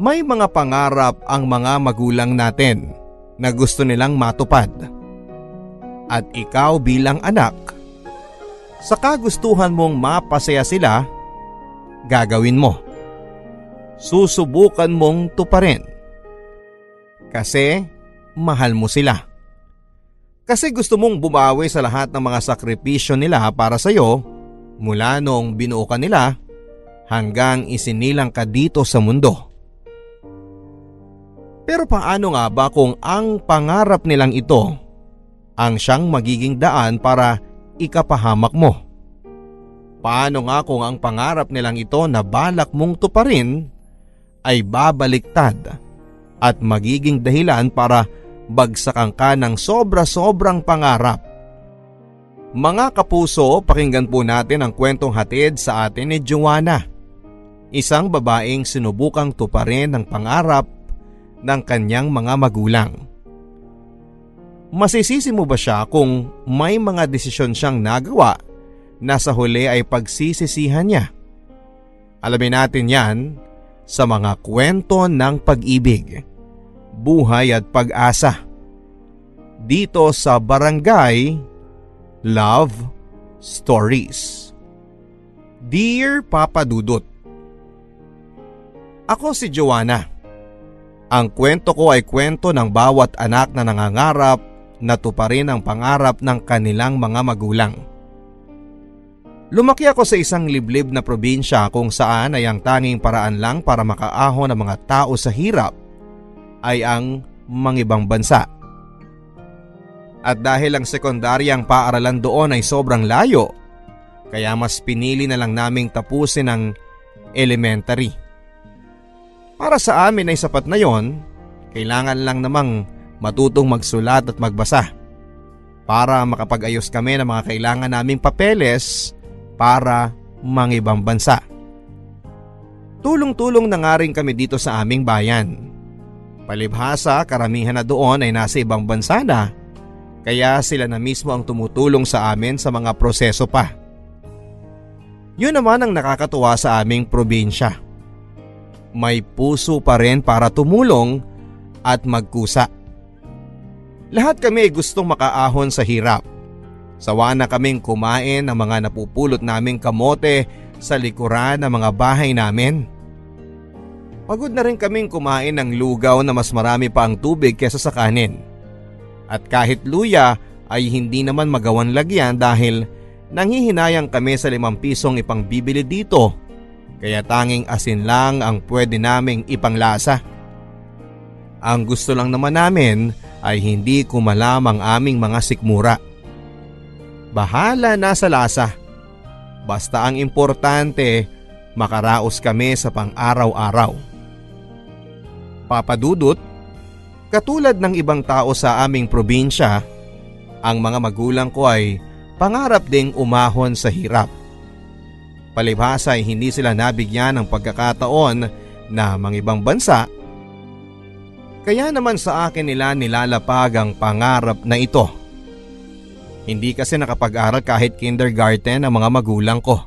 May mga pangarap ang mga magulang natin na gusto nilang matupad. At ikaw bilang anak, sa kagustuhan mong mapasaya sila, gagawin mo. Susubukan mong tuparin. Kasi mahal mo sila. Kasi gusto mong bumawi sa lahat ng mga sakripisyo nila para sa iyo mula noong binuo ka nila hanggang isinilang ka dito sa mundo. Pero paano nga ba kung ang pangarap nilang ito ang siyang magiging daan para ikapahamak mo? Paano nga kung ang pangarap nilang ito na balak mong tuparin ay babaliktad at magiging dahilan para bagsakan ka ng sobra-sobrang pangarap? Mga kapuso, pakinggan po natin ang kwentong hatid sa atin ni Joanna, isang babaeng sinubukang tuparin ang pangarap ng kanyang mga magulang. Masisisi mo ba siya kung may mga desisyon siyang nagawa na sa huli ay pagsisisihan niya? Alamin natin yan sa mga kwento ng pag-ibig, buhay at pag-asa dito sa Barangay Love Stories. Dear Papa Dudut, ako si Joanna. Ang kwento ko ay kwento ng bawat anak na nangangarap na tuparin ang pangarap ng kanilang mga magulang. Lumaki ako sa isang liblib na probinsya kung saan ay ang tanging paraan lang para makaahon ng mga tao sa hirap ay ang mangibang bansa. At dahil ang sekundaryang paaralan doon ay sobrang layo, kaya mas pinili na lang naming tapusin ang elementary. Para sa amin ay sapat na yon, kailangan lang namang matutong magsulat at magbasa para makapag-ayos kami ng mga kailangan naming papeles para mangibang bansa. Tulong-tulong na nga rin kami dito sa aming bayan. Palibhasa, karamihan na doon ay nasa ibang bansa na, kaya sila na mismo ang tumutulong sa amin sa mga proseso pa. Yun naman ang nakakatuwa sa aming probinsya. May puso pa rin para tumulong at magkusa. Lahat kami ay gustong makaahon sa hirap. Sawa na kaming kumain ng mga napupulot naming kamote sa likuran ng mga bahay namin. Pagod na rin kaming kumain ng lugaw na mas marami pa ang tubig kesa sa kanin. At kahit luya ay hindi naman magawan lagyan dahil nanghihinayang kami sa 5 pisong ipangbibili dito, kaya tanging asin lang ang pwede naming ipanglasa. Ang gusto lang naman namin ay hindi kumalam ang aming mga sikmura. Bahala na sa lasa. Basta ang importante, makaraos kami sa pang-araw-araw. Papa Dudut, katulad ng ibang tao sa aming probinsya, ang mga magulang ko ay pangarap ding umahon sa hirap. Palibhasa ay hindi sila nabigyan ng pagkakataon na mangibang bansa, kaya naman sa akin nila nilalapag ang pangarap na ito. Hindi kasi nakapag-aral kahit kindergarten ang mga magulang ko.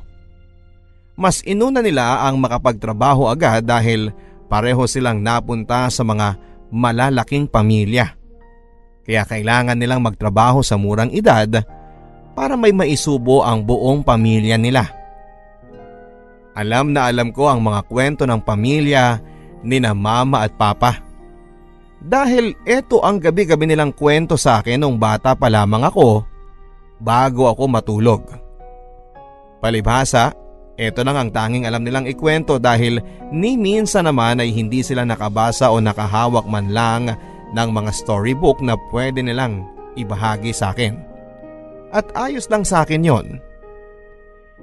Mas inuna nila ang makapagtrabaho agad dahil pareho silang napunta sa mga malalaking pamilya. Kaya kailangan nilang magtrabaho sa murang edad para may maisubo ang buong pamilya nila. Alam na alam ko ang mga kwento ng pamilya nina mama at papa. Dahil eto ang gabi-gabi nilang kwento sa akin nung bata pa lamang ako bago ako matulog. Palibhasa, eto lang ang tanging alam nilang ikwento dahil ni minsan naman ay hindi sila nakabasa o nakahawak man lang ng mga storybook na pwede nilang ibahagi sa akin. At ayos lang sa akin yon.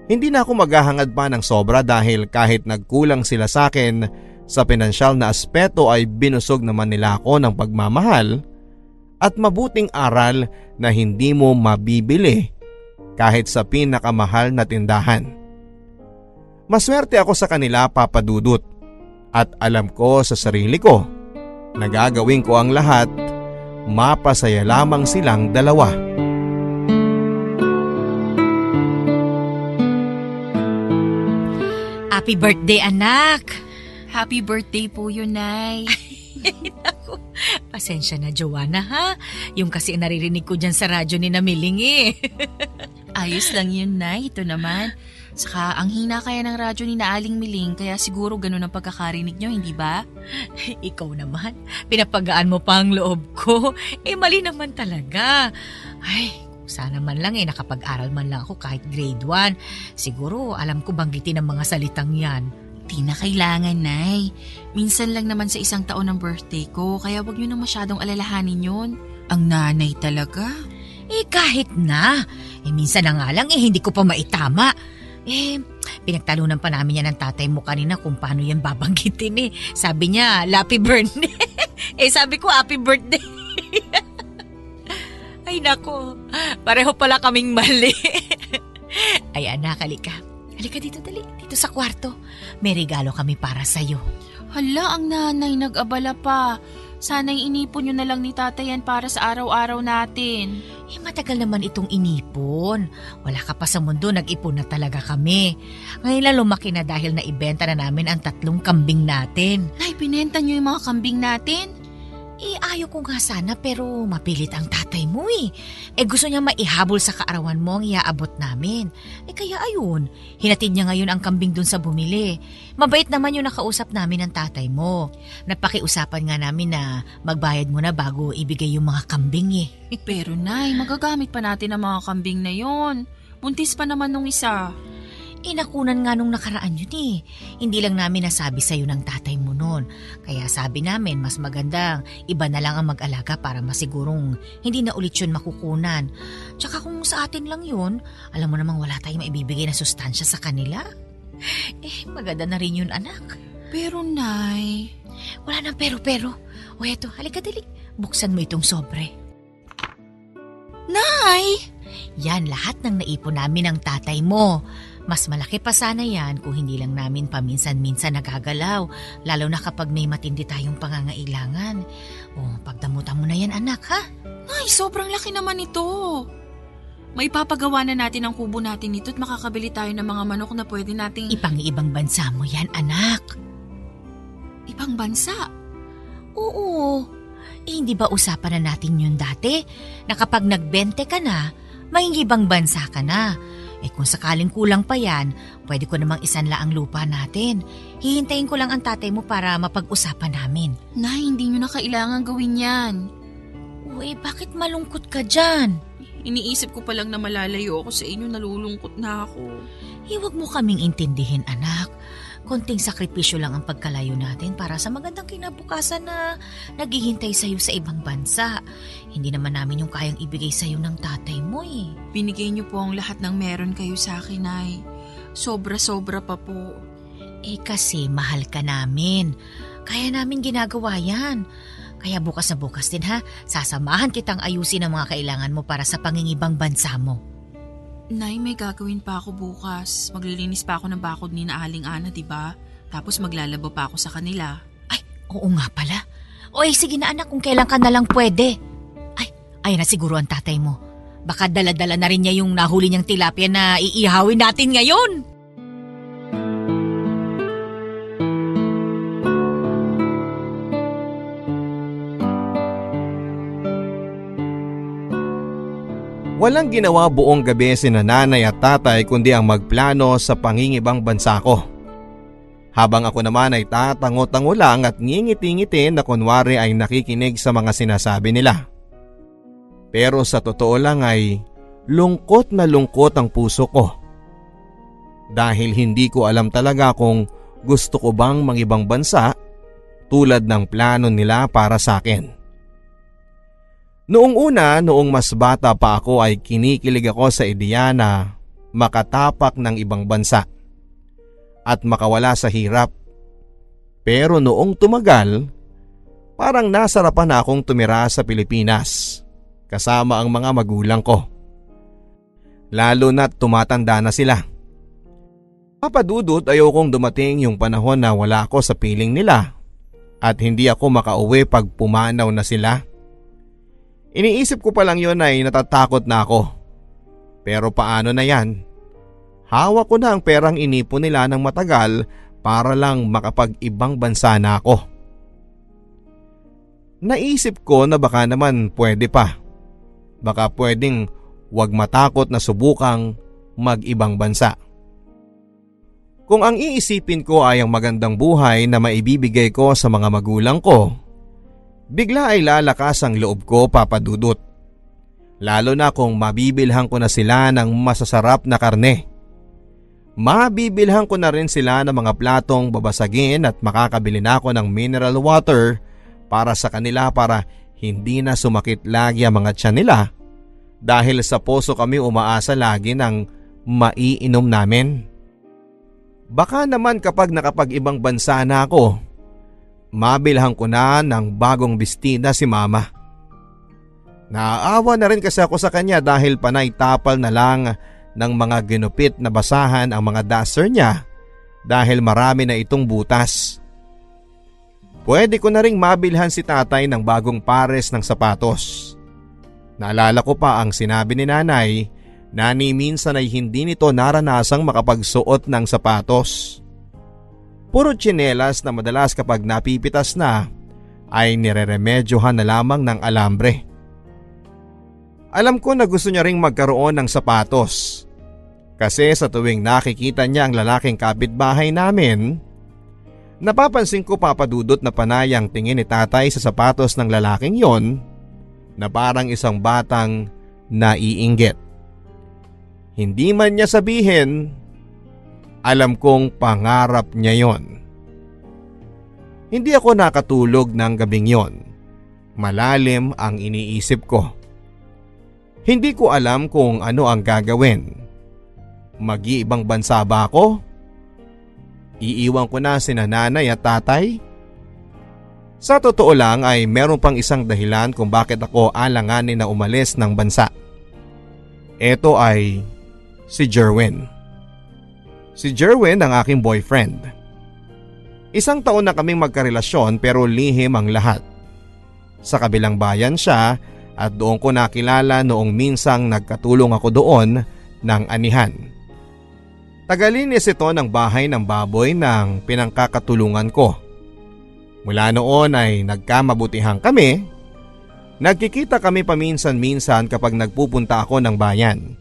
Hindi na ako maghahangad pa ng sobra dahil kahit nagkulang sila sa akin sa pinansyal na aspeto ay binusog naman nila ako ng pagmamahal at mabuting aral na hindi mo mabibili kahit sa pinakamahal na tindahan. Maswerte ako sa kanila, Papa Dudut, at alam ko sa sarili ko na gagawin ko ang lahat, mapasaya lamang silang dalawa. Happy birthday, anak! Happy birthday po yun, Nay. Naku, pasensya na Joanna ha. Yung kasi naririnig ko dyan sa radyo ni Namiling eh. Ayos lang yun, Nay. Ito naman. Saka ang hina kaya ng radyo ni Aling Miling kaya siguro ganun ang pagkakarinig nyo, hindi ba? Ikaw naman, pinapagaan mo pa ang loob ko. Mali naman talaga. Ay, sana man lang nakapag-aral man lang ako kahit grade 1. Siguro alam ko banggitin ang mga salitang yan. Di na kailangan, Nay. Minsan lang naman sa isang taon ng birthday ko, kaya wag nyo na masyadong alalahanin yun. Ang nanay talaga. Kahit na. Minsan na nga lang hindi ko pa maitama. Pinagtalunan pa namin yan ng tatay mo kanina kung paano yan babanggitin Sabi niya, happy birthday. Sabi ko, happy birthday. Ay nako, pareho pala kaming mali. Ay anak, halika. Halika dito, dali. Dito sa kwarto. May regalo kami para sa'yo. Hala, ang nanay nag-abala pa. Sana'y inipon nyo na lang ni tatay yan para sa araw-araw natin. Matagal naman itong inipon. Wala ka pa sa mundo, nag-ipon na talaga kami. Ngayon lang lumaki na dahil naibenta na namin ang 3 kambing natin. Nay, binenta nyo yung mga kambing natin? Ayaw ko nga sana pero mapilit ang tatay mo gusto niya maihabol sa kaarawan mo ang iaabot namin. Kaya ayun, hinatid niya ngayon ang kambing dun sa bumili. Mabait naman yung nakausap namin ng tatay mo. Napakiusapan nga namin na magbayad muna bago ibigay yung mga kambing Pero Nay, magagamit pa natin ang mga kambing na yon. Buntis pa naman nung isa. Nakunan nga nung nakaraan yun Hindi lang namin nasabi sa'yo ng tatay mo noon. Kaya sabi namin mas magandang iba na lang ang mag-alaga para masigurong hindi na ulit yun makukunan. Tsaka kung sa atin lang yun, alam mo namang wala tayong maibibigay na sustansya sa kanila. Maganda na rin yun anak. Pero Nay... Wala nang pero. O eto, halika dali. Buksan mo itong sobre. Nay! Yan lahat ng naipon namin ng tatay mo. Mas malaki pa sana yan kung hindi lang namin paminsan-minsan nagagalaw, lalo na kapag may matindi tayong pangangailangan. Pagdamutan mo na yan anak ha? Ay, sobrang laki naman ito. May papagawa na natin ang kubo natin nito at makakabili tayo ng mga manok na pwede nating... Ibang bansa mo yan anak. Ibang bansa? Oo. Hindi ba usapan na natin yun dati? Na kapag nagbente ka na, may ibang bansa ka na. Kung sakaling kulang pa yan, pwede ko namang isanla ang lupa natin. Hihintayin ko lang ang tatay mo para mapag-usapan namin. Nay, hindi nyo na kailangan gawin yan. Bakit malungkot ka dyan? Iniisip ko pa lang na malalayo ako sa inyo, nalulungkot na ako. Huwag mo kaming intindihin anak. Konting sakripisyo lang ang pagkalayo natin para sa magandang kinabukasan na naghihintay sa'yo sa ibang bansa. Hindi naman namin yung kayang ibigay sa'yo ng tatay mo Binigay niyo po ang lahat ng meron kayo sa akin, Nay. Sobra-sobra pa po. Kasi mahal ka namin. Kaya namin ginagawa yan. Kaya bukas na bukas din ha, sasamahan kitang ayusin ang mga kailangan mo para sa pangingibang bansa mo. Nay, may gagawin pa ako bukas. Maglilinis pa ako ng bakod ni na Aling Ana, diba? Tapos maglalaba pa ako sa kanila. Ay, oo nga pala. Sige na anak, kung kailan ka na lang pwede. Ayun na siguro ang tatay mo. Baka dala-dala na rin niya yung nahuli niyang tilapia na iihawin natin ngayon. Walang ginawa buong gabi si nanay at tatay kundi ang magplano sa pangingibang bansa ko. Habang ako naman ay tatango-tango lang at ngingiti-ngiti na kunwari ay nakikinig sa mga sinasabi nila. Pero sa totoo lang ay lungkot na lungkot ang puso ko. Dahil hindi ko alam talaga kung gusto ko bang mangibang bansa tulad ng plano nila para sa akin. Noong mas bata pa ako ay kinikilig ako sa ideya na makatapak ng ibang bansa at makawala sa hirap. Pero noong tumagal, parang nasarapan na akong tumira sa Pilipinas kasama ang mga magulang ko. Lalo na't tumatanda na sila. Papadudot ayokong dumating yung panahon na wala ako sa piling nila at hindi ako makauwi pag pumanaw na sila. Iniisip ko pa lang yun ay natatakot na ako. Pero paano na yan? Hawak ko na ang perang inipon nila ng matagal para lang makapag-ibang bansa na ako. Naisip ko na baka naman pwede pa. Baka pwedeng wag matakot na subukang mag-ibang bansa. Kung ang iisipin ko ay ang magandang buhay na maibibigay ko sa mga magulang ko, bigla ay lalakas ang loob ko, Papa Dudut. Lalo na kung mabibilhan ko na sila ng masasarap na karne. Mabibilhan ko na rin sila ng mga platong babasagin at makakabili na ako ng mineral water para sa kanila para hindi na sumakit lagi ang mga tiyan nila dahil sa poso kami umaasa lagi ng maiinom namin. Baka naman kapag nakapag-ibang bansa na ako, mabilhan ko na ng bagong bestida si Mama. Naaawa na rin kasi ako sa kanya dahil panay tapal na lang ng mga ginupit na basahan ang mga duster niya dahil marami na itong butas. Pwede ko na ring mabilhan si tatay ng bagong pares ng sapatos. Naalala ko pa ang sinabi ni nanay na ni minsan ay hindi nito naranasang makapagsuot ng sapatos. Puro tsinelas na madalas kapag napipitas na ay nireremedyohan na lamang ng alambre. Alam ko na gusto niya ring magkaroon ng sapatos. Kasi sa tuwing nakikita niya ang lalaking kapitbahay namin, napapansin ko, Papa Dudut, na panay ang tingin ni tatay sa sapatos ng lalaking yon na parang isang batang naiinggit. Hindi man niya sabihin, alam kong pangarap niya yon. Hindi ako nakatulog ng gabing yon. Malalim ang iniisip ko. Hindi ko alam kung ano ang gagawin. Mag-iibang bansa ba ako? Iiwan ko na sina nanay at tatay? Sa totoo lang ay meron pang isang dahilan kung bakit ako alanganin na umalis ng bansa. Ito ay si Jerwin. Si Jerwin ang aking boyfriend. Isang taon na kaming magkarelasyon pero lihim ang lahat. Sa kabilang bayan siya at doon ko nakilala noong minsang nagkatulong ako doon ng anihan. Tagalinis ito ng bahay ng baboy ng pinangkakatulungan ko. Mula noon ay nagkamabutihan kami. Nagkikita kami paminsan-minsan kapag nagpupunta ako ng bayan.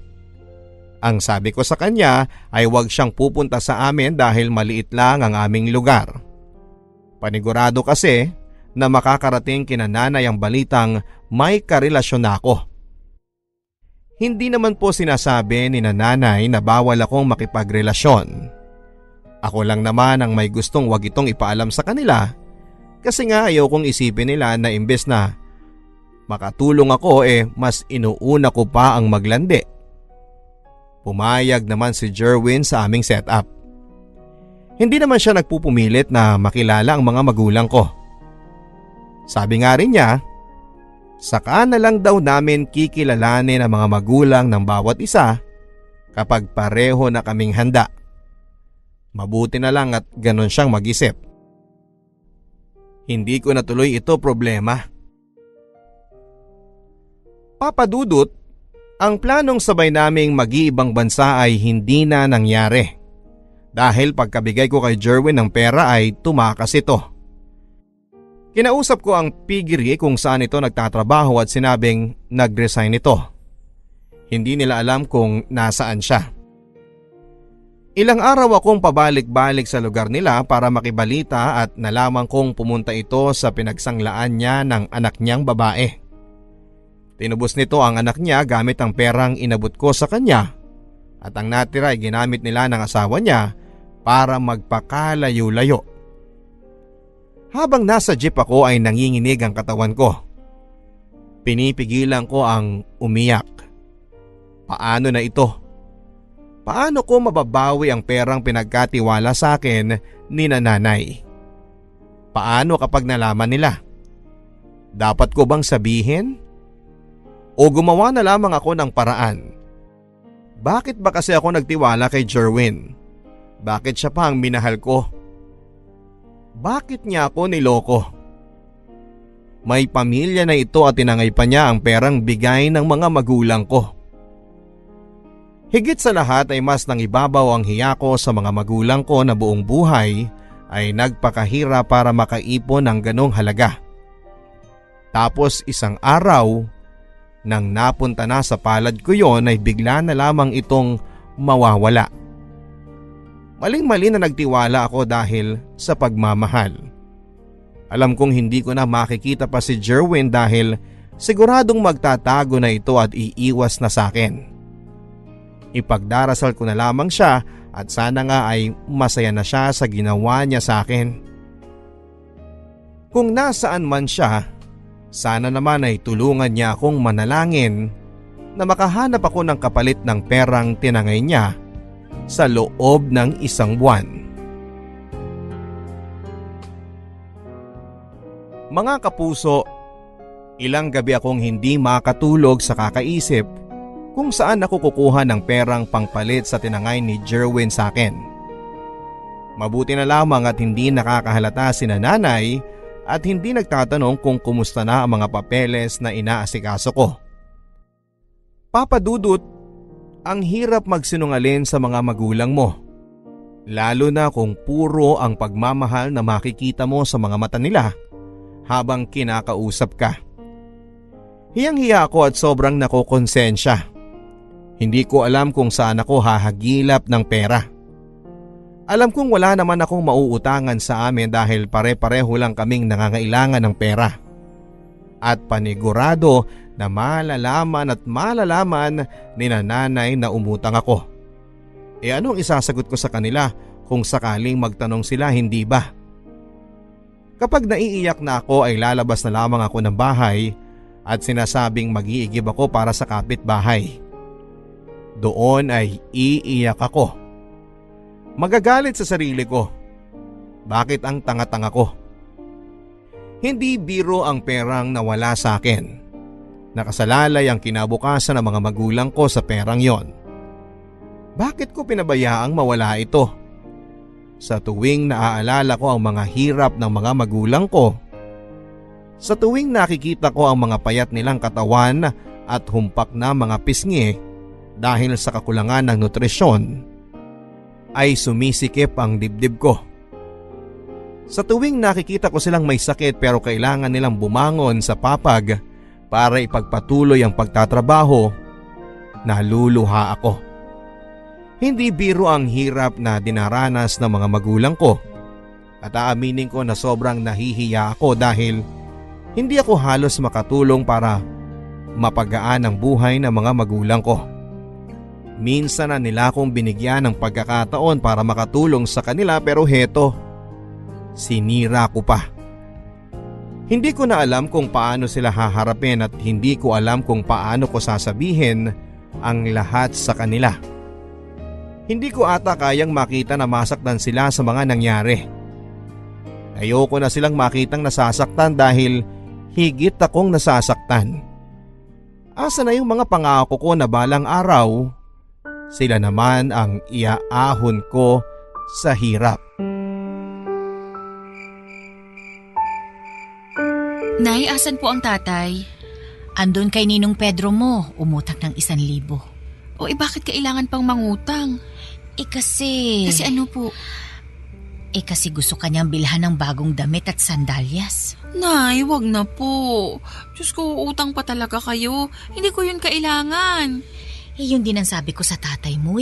Ang sabi ko sa kanya ay huwag siyang pupunta sa amin dahil maliit lang ang aming lugar. Panigurado kasi na makakarating kina nanay ang balitang may karelasyon ako. Hindi naman po sinasabi ni nanay na bawal akong makipagrelasyon. Ako lang naman ang may gustong wag itong ipaalam sa kanila kasi nga ayaw kong isipin nila na imbes na makatulong ako mas inuuna ko pa ang maglandi. Pumayag naman si Jerwin sa aming setup. Hindi naman siya nagpupumilit na makilala ang mga magulang ko. Sabi nga rin niya, saka na lang daw namin kikilalanin ang mga magulang ng bawat isa kapag pareho na kaming handa. Mabuti na lang at ganon siyang mag-isip. Hindi ko natuloy ito problema. Papa Dudut, ang planong sabay naming mag-iibang bansa ay hindi na nangyari. Dahil pagkabigay ko kay Jerwin ng pera ay tumakas ito. Kinausap ko ang pigiri kung saan ito nagtatrabaho at sinabing nag-resign ito. Hindi nila alam kung nasaan siya. Ilang araw akong pabalik-balik sa lugar nila para makibalita at nalaman kong pumunta ito sa pinagsanglaan niya ng anak niyang babae. Tinubos nito ang anak niya gamit ang perang inabot ko sa kanya at ang natira ay ginamit nila ng asawa niya para magpakalayo-layo. Habang nasa jeep ako ay nanginginig ang katawan ko. Pinipigilan ko ang umiyak. Paano na ito? Paano ko mababawi ang perang pinagkatiwala sa akin ni nanay? Paano kapag nalaman nila? Dapat ko bang sabihin? O gumawa na lamang ako ng paraan? Bakit ba kasi ako nagtiwala kay Jerwin? Bakit siya pa ang minahal ko? Bakit niya ako niloko? May pamilya na ito at tinangay pa niya ang perang bigay ng mga magulang ko. Higit sa lahat ay mas nangibabaw ang hiya ko sa mga magulang ko na buong buhay ay nagpakahirap para makaipon ng ganong halaga. Tapos isang araw, nang napunta na sa palad ko yon ay bigla na lamang itong mawawala. Maling-mali na nagtiwala ako dahil sa pagmamahal. Alam kong hindi ko na makikita pa si Jerwin dahil siguradong magtatago na ito at iiwas na sa akin. Ipagdarasal ko na lamang siya at sana nga ay masaya na siya sa ginawa niya sa akin. Kung nasaan man siya, sana naman ay tulungan niya akong manalangin na makahanap ako ng kapalit ng perang tinangay niya sa loob ng 1 buwan. Mga kapuso, ilang gabi akong hindi makatulog sa kakaisip kung saan ako kukuha ng perang pangpalit sa tinangay ni Jerwin sa akin. Mabuti na lamang at hindi nakakahalata si nanay at hindi nagtatanong kung kumusta na ang mga papeles na inaasikaso ko. Papa Dudut, ang hirap magsinungaling sa mga magulang mo. Lalo na kung puro ang pagmamahal na makikita mo sa mga mata nila habang kinakausap ka. Hiyang-hiya ako at sobrang nakokonsensya. Hindi ko alam kung saan ako hahagilap ng pera. Alam kong wala naman akong mauutangan sa amin dahil pare-pareho lang kaming nangangailangan ng pera. At panigurado na malalaman ni nanay na umutang ako. Anong isasagot ko sa kanila kung sakaling magtanong sila, hindi ba? Kapag naiiyak na ako ay lalabas na lamang ako ng bahay at sinasabing mag-iigib ako para sa kapitbahay. Doon ay iiyak ako. Magagalit sa sarili ko. Bakit ang tanga-tanga ko? Hindi biro ang perang nawala sa akin. Nakasalalay ang kinabukasan ng mga magulang ko sa perang yon. Bakit ko pinabayaang mawala ito? Sa tuwing naaalala ko ang mga hirap ng mga magulang ko, sa tuwing nakikita ko ang mga payat nilang katawan at humpak na mga pisngi dahil sa kakulangan ng nutrisyon, ay sumisikip ang dibdib ko. Sa tuwing nakikita ko silang may sakit pero kailangan nilang bumangon sa papag para ipagpatuloy ang pagtatrabaho, naluluha ako. Hindi biro ang hirap na dinaranas ng mga magulang ko at aaminin ko na sobrang nahihiya ako dahil hindi ako halos makatulong para mapagaan ang buhay ng mga magulang ko. Minsan na nila akong binigyan ng pagkakataon para makatulong sa kanila pero heto, sinira ko pa. Hindi ko na alam kung paano sila haharapin at hindi ko alam kung paano ko sasabihin ang lahat sa kanila. Hindi ko ata kayang makita na masaktan sila sa mga nangyari. Ayoko na silang makitang nasasaktan dahil higit akong nasasaktan. Asa na yung mga pangako ko na balang araw, sila naman ang iaahon ko sa hirap. Nay, asan po ang tatay? Andun kay Ninong Pedro mo, umutang ng 1,000. O bakit kailangan pang mangutang? Kasi ano po? Kasi gusto kanyang bilhan ng bagong damit at sandalyas. Nay, wag na po. Diyos ko, utang pa talaga kayo. Hindi ko yun kailangan. Yun din ang sabi ko sa tatay mo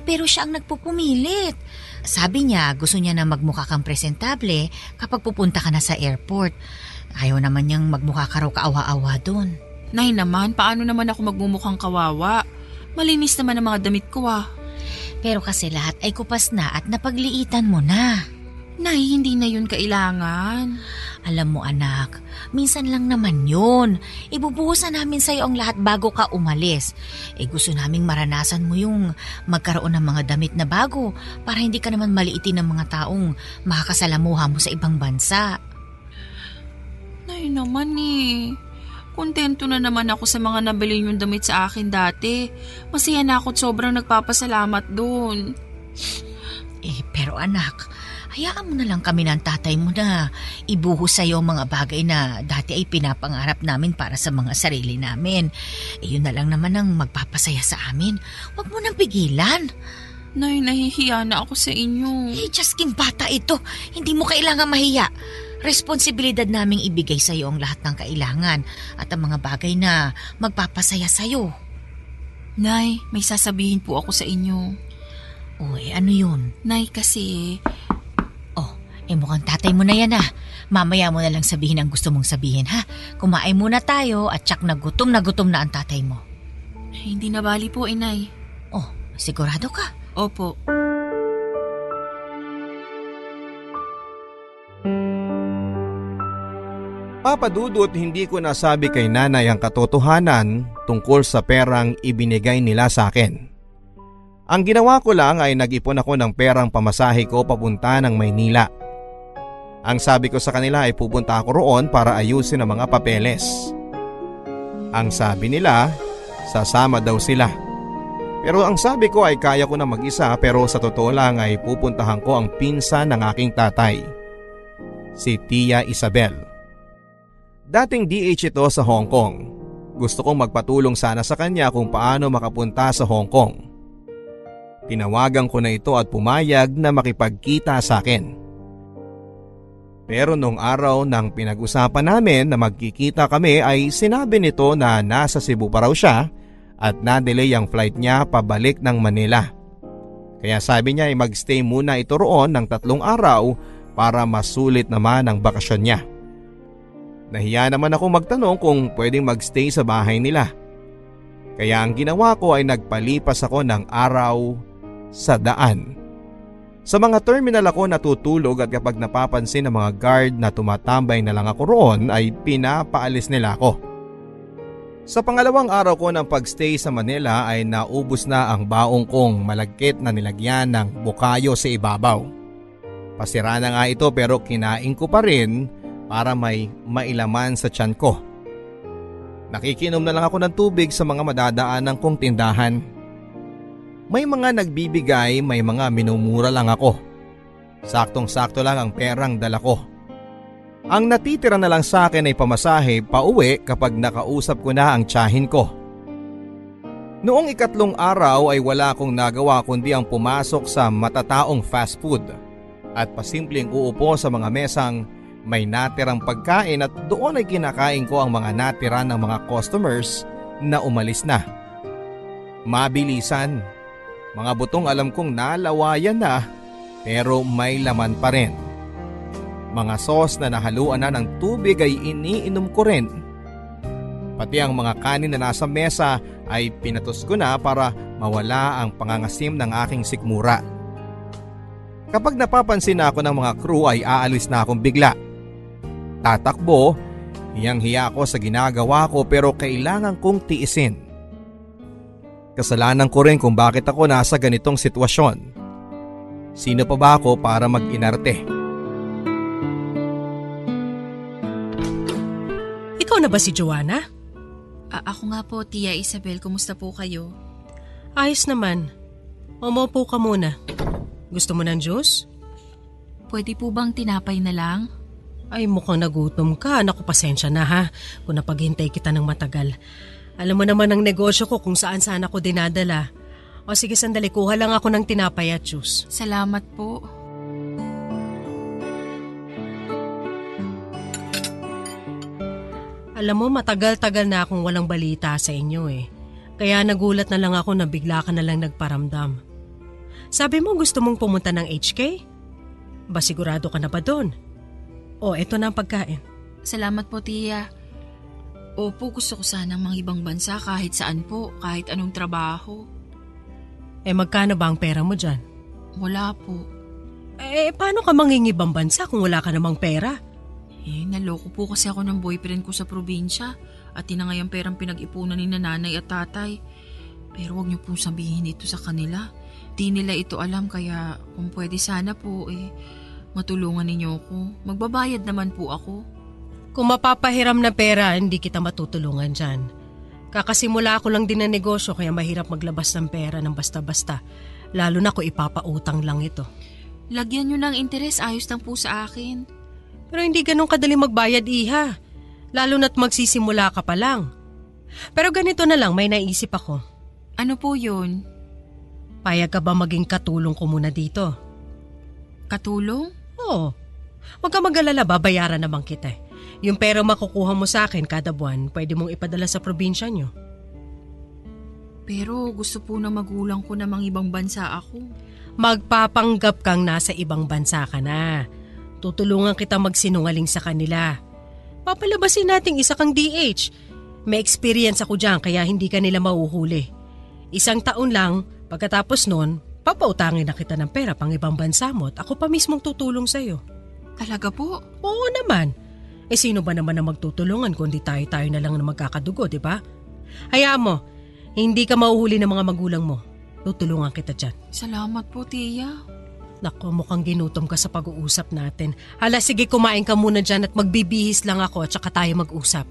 pero siya ang nagpupumilit. Sabi niya gusto niya na magmukha kang presentable kapag pupunta ka na sa airport. Ayaw naman niyang magmukha ka raw kaawa-awa doon. Nay naman, paano naman ako magmumukhang kawawa? Malinis naman ang mga damit ko Pero kasi lahat ay kupas na at napagliitan mo na. Nay, hindi na yun kailangan. Alam mo anak, minsan lang naman yun. Ibubuhusan namin sa'yo ang lahat bago ka umalis. Gusto naming maranasan mo yung magkaroon ng mga damit na bago para hindi ka naman maliitin ng mga taong makakasalamuha mo sa ibang bansa. Nay naman kontento na naman ako sa mga nabili niyong damit sa akin dati. Masaya na ako at sobrang nagpapasalamat doon. Pero anak, Hayaan mo na lang kami ng tatay mo na ibuhos sa'yo ang mga bagay na dati ay pinapangarap namin para sa mga sarili namin. Yun na lang naman ang magpapasaya sa amin. Huwag mo nang pigilan. Nay, nahihiya na ako sa inyo. Jasking bata ito. Hindi mo kailangan mahiya. Responsibilidad naming ibigay sa'yo ang lahat ng kailangan at ang mga bagay na magpapasaya sa'yo. Nay, may sasabihin po ako sa inyo. Ano yun? Nay, kasi... mukhang tatay mo na yan Mamaya mo na lang sabihin ang gusto mong sabihin ha. Kumain muna tayo at tsak na gutom na ang tatay mo. Hindi na bali po, inay. Sigurado ka? Opo. Papa Dudut, hindi ko nasabi kay nanay ang katotohanan tungkol sa perang ibinigay nila sa akin. Ang ginawa ko lang ay nag-ipon ako ng perang pamasahe ko papunta ng Maynila. Ang sabi ko sa kanila ay pupunta ako roon para ayusin ang mga papeles. Ang sabi nila, sasama daw sila. Pero ang sabi ko ay kaya ko na mag-isa, pero sa totoo lang ay pupuntahan ko ang pinsan ng aking tatay, si Tia Isabel. Dating DH ito sa Hong Kong. Gusto kong magpatulong sana sa kanya kung paano makapunta sa Hong Kong. Tinawagan ko na ito at pumayag na makipagkita sa akin. Pero nung araw ng pinag-usapan namin na magkikita kami ay sinabi nito na nasa Cebu pa raw siya at na-delay ang flight niya pabalik ng Manila. Kaya sabi niya ay magstay muna ito roon ng 3 araw para masulit naman ang bakasyon niya. Nahiya naman ako magtanong kung pwedeng magstay sa bahay nila. Kaya ang ginawa ko ay nagpalipas ako ng araw sa daan. Sa mga terminal ako natutulog at kapag napapansin ng mga guard na tumatambay na lang ako roon ay pinapaalis nila ako. Sa pangalawang araw ko ng pagstay sa Manila ay naubos na ang baong kong malagkit na nilagyan ng bukayo sa ibabaw. Pasira na nga ito pero kinain ko pa rin para may mailaman sa tiyan ko. Nakikinom na lang ako ng tubig sa mga madadaanan kong tindahan. May mga nagbibigay, may mga minumura lang ako. Saktong-sakto lang ang perang dala ko. Ang natitira na lang sa akin ay pamasahe pauwi kapag nakausap ko na ang tiyahin ko. Noong 2 araw ay wala akong nagawa kundi ang pumasok sa matataong fast food at pasimpleng uupo sa mga mesang may natirang pagkain at doon ay kinakain ko ang mga natira ng mga customers na umalis na. Mabilisan. Mga butong alam kong nalawayan na pero may laman pa rin. Mga sauce na nahaluan na ng tubig ay iniinom ko rin. Pati ang mga kanin na nasa mesa ay pinatos ko na para mawala ang pangangasim ng aking sikmura. Kapag napapansin na ako ng mga crew ay aalis na akong bigla. Tatakbo, hiyang-hiya ako sa ginagawa ko pero kailangan kong tiisin. Kasalanan ko rin kung bakit ako nasa ganitong sitwasyon. Sino pa ba ako para mag-inarte? Ikaw na ba si Joanna? Ako nga po, Tia Isabel. Kumusta po kayo? Ayos naman. Umupo ka muna. Gusto mo ng juice? Pwede po bang tinapay na lang? Ay, mukhang nagutom ka. Naku, pasensya na ha kung napaghintay kita ng matagal. Alam mo naman ang negosyo ko kung saan ako dinadala. O sige, sandali, kuha lang ako ng tinapay at juice. Salamat po. Alam mo, matagal-tagal na akong walang balita sa inyo eh. Kaya nagulat na lang ako na bigla ka na lang nagparamdam. Sabi mo gusto mong pumunta ng HK? Ba sigurado ka na ba doon? O, eto na ang pagkain. Salamat po, Tia. Opo, gusto ko sanang mga ibang bansa kahit saan po, kahit anong trabaho. Magkano ba ang pera mo dyan? Wala po. Paano ka mangingibang bansa kung wala ka namang pera? Naloko po kasi ako ng boyfriend ko sa probinsya at tinangay ang perang pinag-ipunan ni nanay at tatay. Pero wag niyo pong sabihin ito sa kanila. Di nila ito alam kaya kung pwede sana po matulungan ninyo ako. Magbabayad naman po ako. Kung mapapahiram na pera, hindi kita matutulungan dyan. Kakasimula ako lang din ng negosyo kaya mahirap maglabas ng pera ng basta-basta. Lalo na kung ipapautang lang ito. Lagyan nyo ng interes, ayos lang po sa akin. Pero hindi ganun kadali magbayad, Iha. Lalo na't magsisimula ka pa lang. Pero ganito na lang, may naisip ako. Ano po yun? Payag ka ba maging katulong ko muna dito? Katulong? Oo. Huwag ka mag-alala, babayaran naman kita. Yung pera makukuha mo sa akin kada buwan, pwede mong ipadala sa probinsya nyo. Pero gusto po ng magulang ko namang ibang bansa ako. Magpapanggap kang nasa ibang bansa ka na. Tutulungan kita magsinungaling sa kanila. Papalabasin nating isa kang DH. May experience ako dyan kaya hindi ka nila mauhuli. 1 taon lang, pagkatapos nun, papautangin na kita ng pera pang ibang bansa mo at ako pa mismong tutulong sa'yo. Talaga po? Oo naman. Sino ba naman na magtutulungan kundi tayo-tayo na lang na magkakadugo, di ba? Hayaan mo, hindi ka mauhuli ng mga magulang mo. Tutulungan kita dyan. Salamat po, Tia. Naku, mukhang ginutom ka sa pag-uusap natin. Hala, sige, kumain ka muna dyan at magbibihis lang ako at saka tayo mag-usap.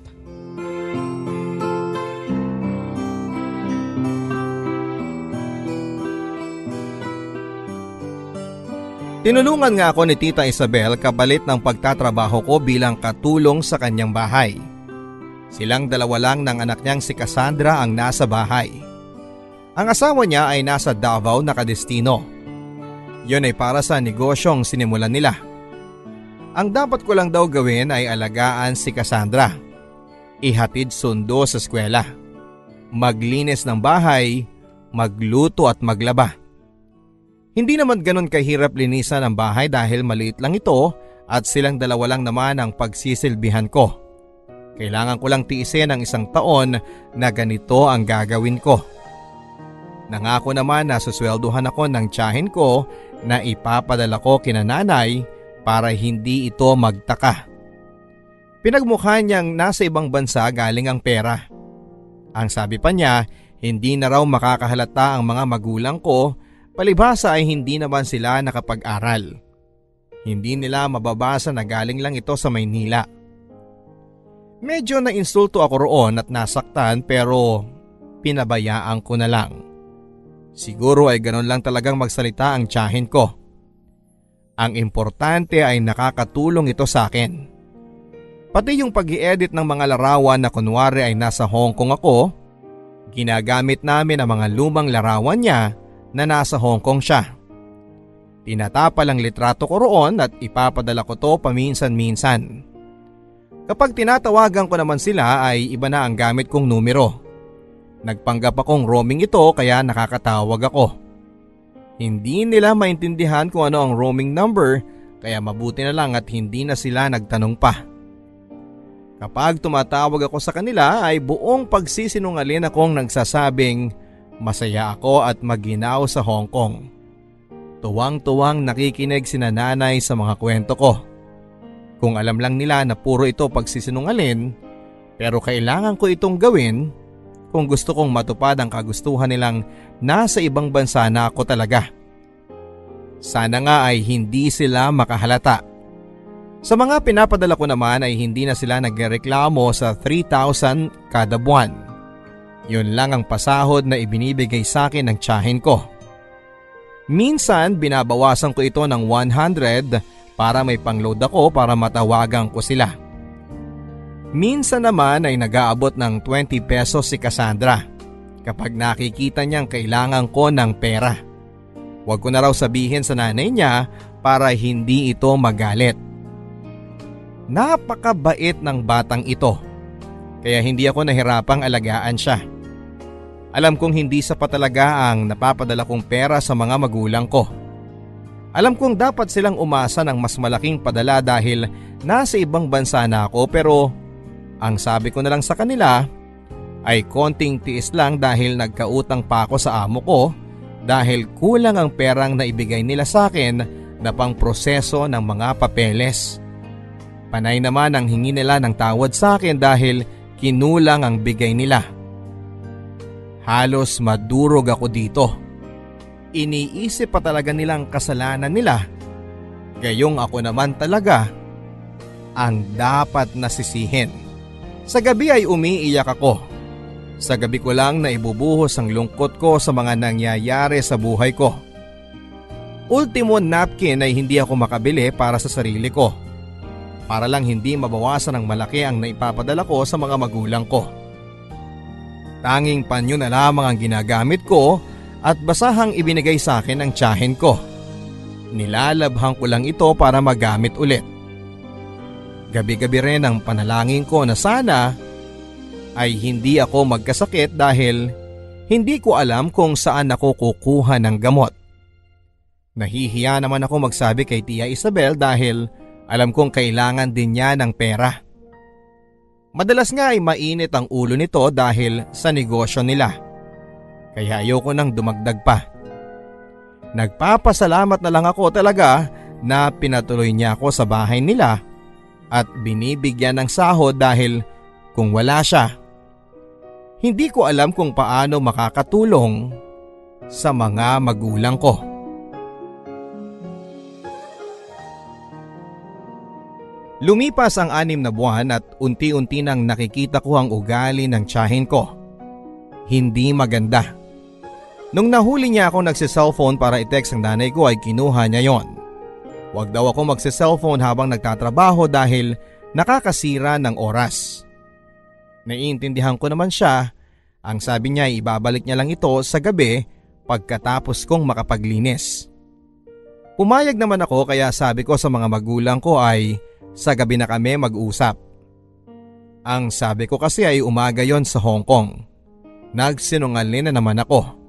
Tinulungan nga ako ni Tita Isabel kapalit ng pagtatrabaho ko bilang katulong sa kanyang bahay. Silang dalawa lang ng anak niyang si Cassandra ang nasa bahay. Ang asawa niya ay nasa Davao nakadestino. Yun ay para sa negosyong sinimulan nila. Ang dapat ko lang daw gawin ay alagaan si Cassandra. Ihatid sundo sa eskwela. Maglinis ng bahay, magluto at maglaba. Hindi naman ganon kahirap linisan ang bahay dahil maliit lang ito at silang dalawa lang naman ang pagsisilbihan ko. Kailangan ko lang tiisin ang 1 taon na ganito ang gagawin ko. Nangako naman na suswelduhan ako ng tiyahin ko na ipapadala ko kina nanay para hindi ito magtaka. Pinagmukha niyang nasa ibang bansa galing ang pera. Ang sabi pa niya, hindi na raw makakahalata ang mga magulang ko. Palibhasa ay hindi naman sila nakapag-aral. Hindi nila mababasa na galing lang ito sa Maynila. Medyo nainsulto ako roon at nasaktan pero pinabayaan ko na lang. Siguro ay ganon lang talagang magsalita ang tiyahin ko. Ang importante ay nakakatulong ito sa akin. Pati yung pag-i-edit ng mga larawan na kunwari ay nasa Hong Kong ako, ginagamit namin ang mga lumang larawan niya na nasa Hong Kong siya. Tinatapal ang litrato ko roon at ipapadala ko to paminsan-minsan. Kapag tinatawagan ko naman sila ay iba na ang gamit kong numero. Nagpanggap akong roaming ito kaya nakakatawag ako. Hindi nila maintindihan kung ano ang roaming number kaya mabuti na lang at hindi na sila nagtanong pa. Kapag tumatawag ako sa kanila ay buong pagsisinungaling akong nagsasabing masaya ako at maginaw sa Hong Kong. Tuwang-tuwang nakikinig sina nanay sa mga kwento ko. Kung alam lang nila na puro ito pagsisinungaling, pero kailangan ko itong gawin kung gusto kong matupad ang kagustuhan nilang nasa ibang bansa na ako talaga. Sana nga ay hindi sila makahalata. Sa mga pinapadala ko naman ay hindi na sila nagreklamo sa 3,000 kada buwan. Yun lang ang pasahod na ibinibigay sa akin ng tiyahin ko. Minsan binabawasan ko ito ng 100 para may pangload ako para matawagan ko sila. Minsan naman ay nag-aabot ng 20 pesos si Cassandra kapag nakikita niyang kailangan ko ng pera. Huwag ko na raw sabihin sa nanay niya para hindi ito magalit. Napakabait ng batang ito, kaya hindi ako nahirapang alagaan siya. Alam kong hindi sapat talaga ang napapadala kong pera sa mga magulang ko. Alam kong dapat silang umasa ng mas malaking padala dahil nasa ibang bansa na ako pero ang sabi ko na lang sa kanila ay konting tiis lang dahil nagkautang pa ako sa amo ko dahil kulang ang perang naibigay nila sa akin na pang proseso ng mga papeles. Panay naman ang hingi nila ng tawad sa akin dahil kinulang ang bigay nila. Halos madurog ako dito. Iniisip pa talaga nilang kasalanan nila. Gayong ako naman talaga ang dapat nasisihin. Sa gabi ay umiiyak ako. Sa gabi ko lang na ibubuhos ang lungkot ko sa mga nangyayari sa buhay ko. ultimo napkin ay hindi ako makabili para sa sarili ko. Para lang hindi mabawasan ng malaki ang naipapadala ko sa mga magulang ko. Tanging panyo na lamang ang ginagamit ko at basahang ibinigay sa akin ng tiyahin ko. Nilalabhang ko lang ito para magamit ulit. Gabi-gabi rin ang panalangin ko na sana ay hindi ako magkasakit dahil hindi ko alam kung saan ako kukuha ng gamot. Nahihiya naman ako magsabi kay Tia Isabel dahil alam kong kailangan din niya ng pera. Madalas nga ay mainit ang ulo nito dahil sa negosyo nila. Kaya ayoko nang dumagdag pa. Nagpapasalamat na lang ako talaga na pinatuloy niya ako sa bahay nila at binibigyan ng sahod dahil kung wala siya, hindi ko alam kung paano makakatulong sa mga magulang ko. Lumipas ang 6 na buwan at unti-unti nang nakikita ko ang ugali ng tiyahin ko. Hindi maganda. Nung nahuli niya ako nagsi-cellphone para i-text ang nanay ko ay kinuha niya yon. Huwag daw ako magsi-cellphone habang nagtatrabaho dahil nakakasira ng oras. Naiintindihan ko naman siya. Ang sabi niya ay ibabalik niya lang ito sa gabi pagkatapos kong makapaglinis. Pumayag naman ako kaya sabi ko sa mga magulang ko ay sa gabi na kami mag-usap. Ang sabi ko kasi ay umaga yon sa Hong Kong. Nagsinungaling na naman ako.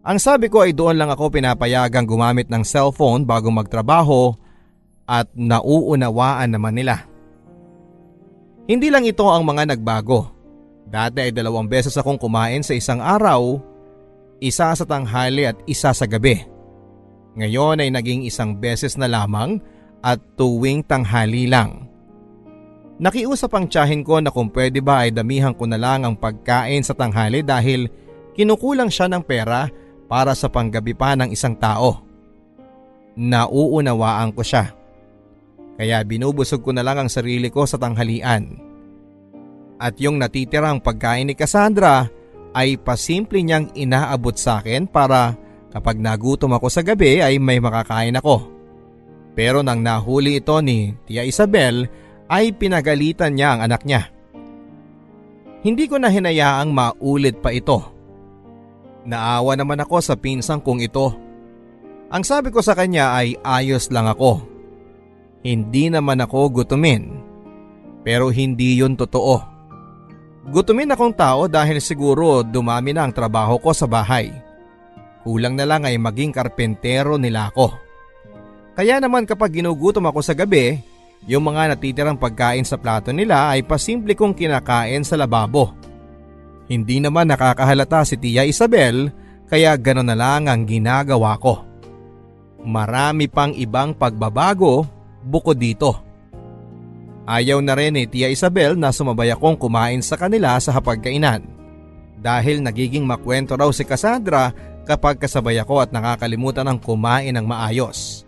Ang sabi ko ay doon lang ako pinapayagang gumamit ng cellphone bago magtrabaho at nauunawaan naman nila. Hindi lang ito ang mga nagbago. Dati ay 2 beses akong kumain sa isang araw, isa sa tanghali at isa sa gabi. Ngayon ay naging 1 beses na lamang at tuwing tanghali lang. Nakiusap ang tiyahin ko na kung pwede ba ay damihan ko na lang ang pagkain sa tanghali dahil kinukulang siya ng pera para sa panggabi pa ng isang tao. Nauunawaan ko siya. Kaya binubusog ko na lang ang sarili ko sa tanghalian. At yung natitirang pagkain ni Cassandra ay pasimple niyang inaabot sa akin para kapag nagutom ako sa gabi ay may makakain ako. Pero nang nahuli ito ni Tia Isabel ay pinagalitan niya ang anak niya. Hindi ko na hinayaang maulit pa ito. Naawa naman ako sa pinsang kong ito. Ang sabi ko sa kanya ay ayos lang ako. Hindi naman ako gutumin. Pero hindi yun totoo. Gutumin akong tao dahil siguro dumami na ang trabaho ko sa bahay. Kulang na lang ay maging karpentero nila ako. Kaya naman kapag ginugutom ako sa gabi, yung mga natitirang pagkain sa plato nila ay pasimple kong kinakain sa lababo. Hindi naman nakakahalata si Tia Isabel kaya gano'n na lang ang ginagawa ko. Marami pang ibang pagbabago bukod dito. Ayaw na rin ni Tia Isabel na sumabay akong kumain sa kanila sa hapagkainan. Dahil nagiging makwento raw si Cassandra kapag kasabay ako at nakakalimutan ng kumain ng maayos.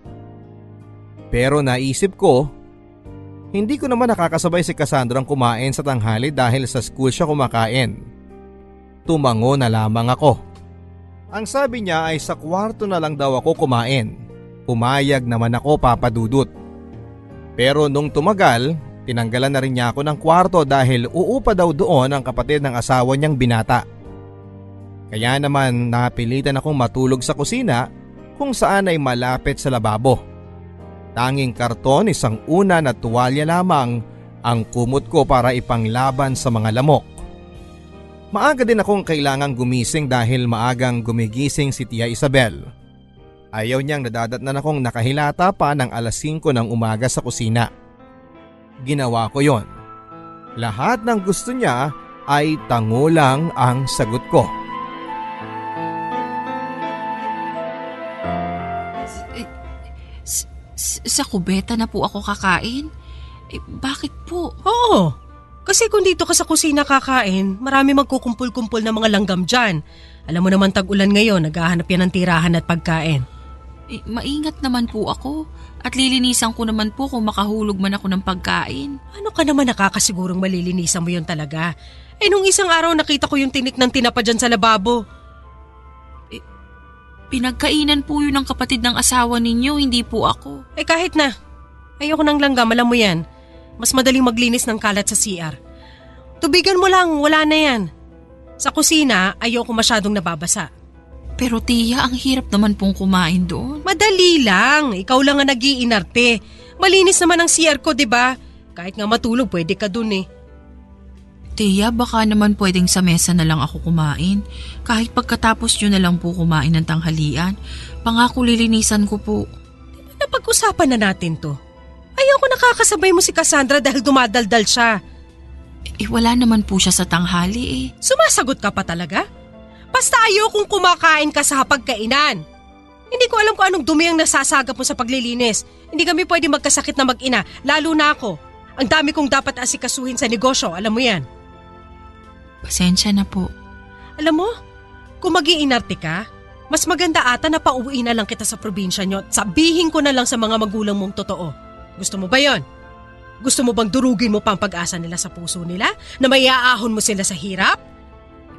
Pero naisip ko, hindi ko naman nakakasabay si Cassandra kumain sa tanghali dahil sa school siya kumakain. Tumango na lamang ako. Ang sabi niya ay sa kwarto na lang daw ako kumain. Pumayag naman ako, Papa Dudut. Pero nung tumagal, tinanggalan na rin niya ako ng kwarto dahil uupa daw doon ang kapatid ng asawa niyang binata. Kaya naman napilitan akong matulog sa kusina kung saan ay malapit sa lababo. Tanging karton, isang unan at tuwalya lamang ang kumot ko para ipanglaban sa mga lamok. Maaga din akong kailangang gumising dahil maagang gumigising si Tia Isabel. Ayaw niyang nadadatnan akong nakahilata pa ng 5:00 ng umaga sa kusina. Ginawa ko yon. Lahat ng gusto niya ay tango lang ang sagot ko. Sa kubeta na po ako kakain? Bakit po? Oo. Kasi kung dito ka sa kusina kakain, marami magkukumpul-kumpul ng mga langgam dyan. Alam mo naman tag-ulan ngayon, naghahanap yan ng tirahan at pagkain. Maingat naman po ako at lilinisan ko naman po kung makahulog man ako ng pagkain. Ano ka naman nakakasigurong malilinisan mo yun talaga? Nung isang araw nakita ko yung tinik ng tinapa dyan sa lababo. Pinagkainan po yun ng kapatid ng asawa ninyo, hindi po ako. Kahit na. Ayoko ng langgam, alam mo yan. Mas madaling maglinis ng kalat sa CR. Tubigan mo lang, wala na yan. Sa kusina, ayoko masyadong nababasa. Pero tiya, ang hirap naman pong kumain doon. Madali lang, ikaw lang ang nag-iinarte. Malinis naman ang CR ko, diba? Kahit nga matulog, pwede ka dun eh. Tiya, baka naman pwedeng sa mesa na lang ako kumain. Kahit pagkatapos nyo na lang po kumain ng tanghalian. Pangako lilinisan ko po. Napag-usapan na natin to. Ayoko nakakasabay mo si Cassandra dahil dumadaldal siya. Wala naman po siya sa tanghali eh. Sumasagot ka pa talaga? Basta ayokong kumakain ka sa hapagkainan. Hindi ko alam kung anong dumi ang nasasagap mo sa paglilinis. Hindi kami pwede magkasakit na mag-ina, lalo na ako. Ang dami kong dapat asikasuhin sa negosyo, alam mo yan. Pasensya na po. Alam mo, kung mag-iinarte ka, mas maganda ata na pauwi na lang kita sa probinsya nyo at sabihin ko na lang sa mga magulang mong totoo. Gusto mo ba yon? Gusto mo bang durugin mo pa ang pag-asa nila sa puso nila? Na may aahon mo sila sa hirap?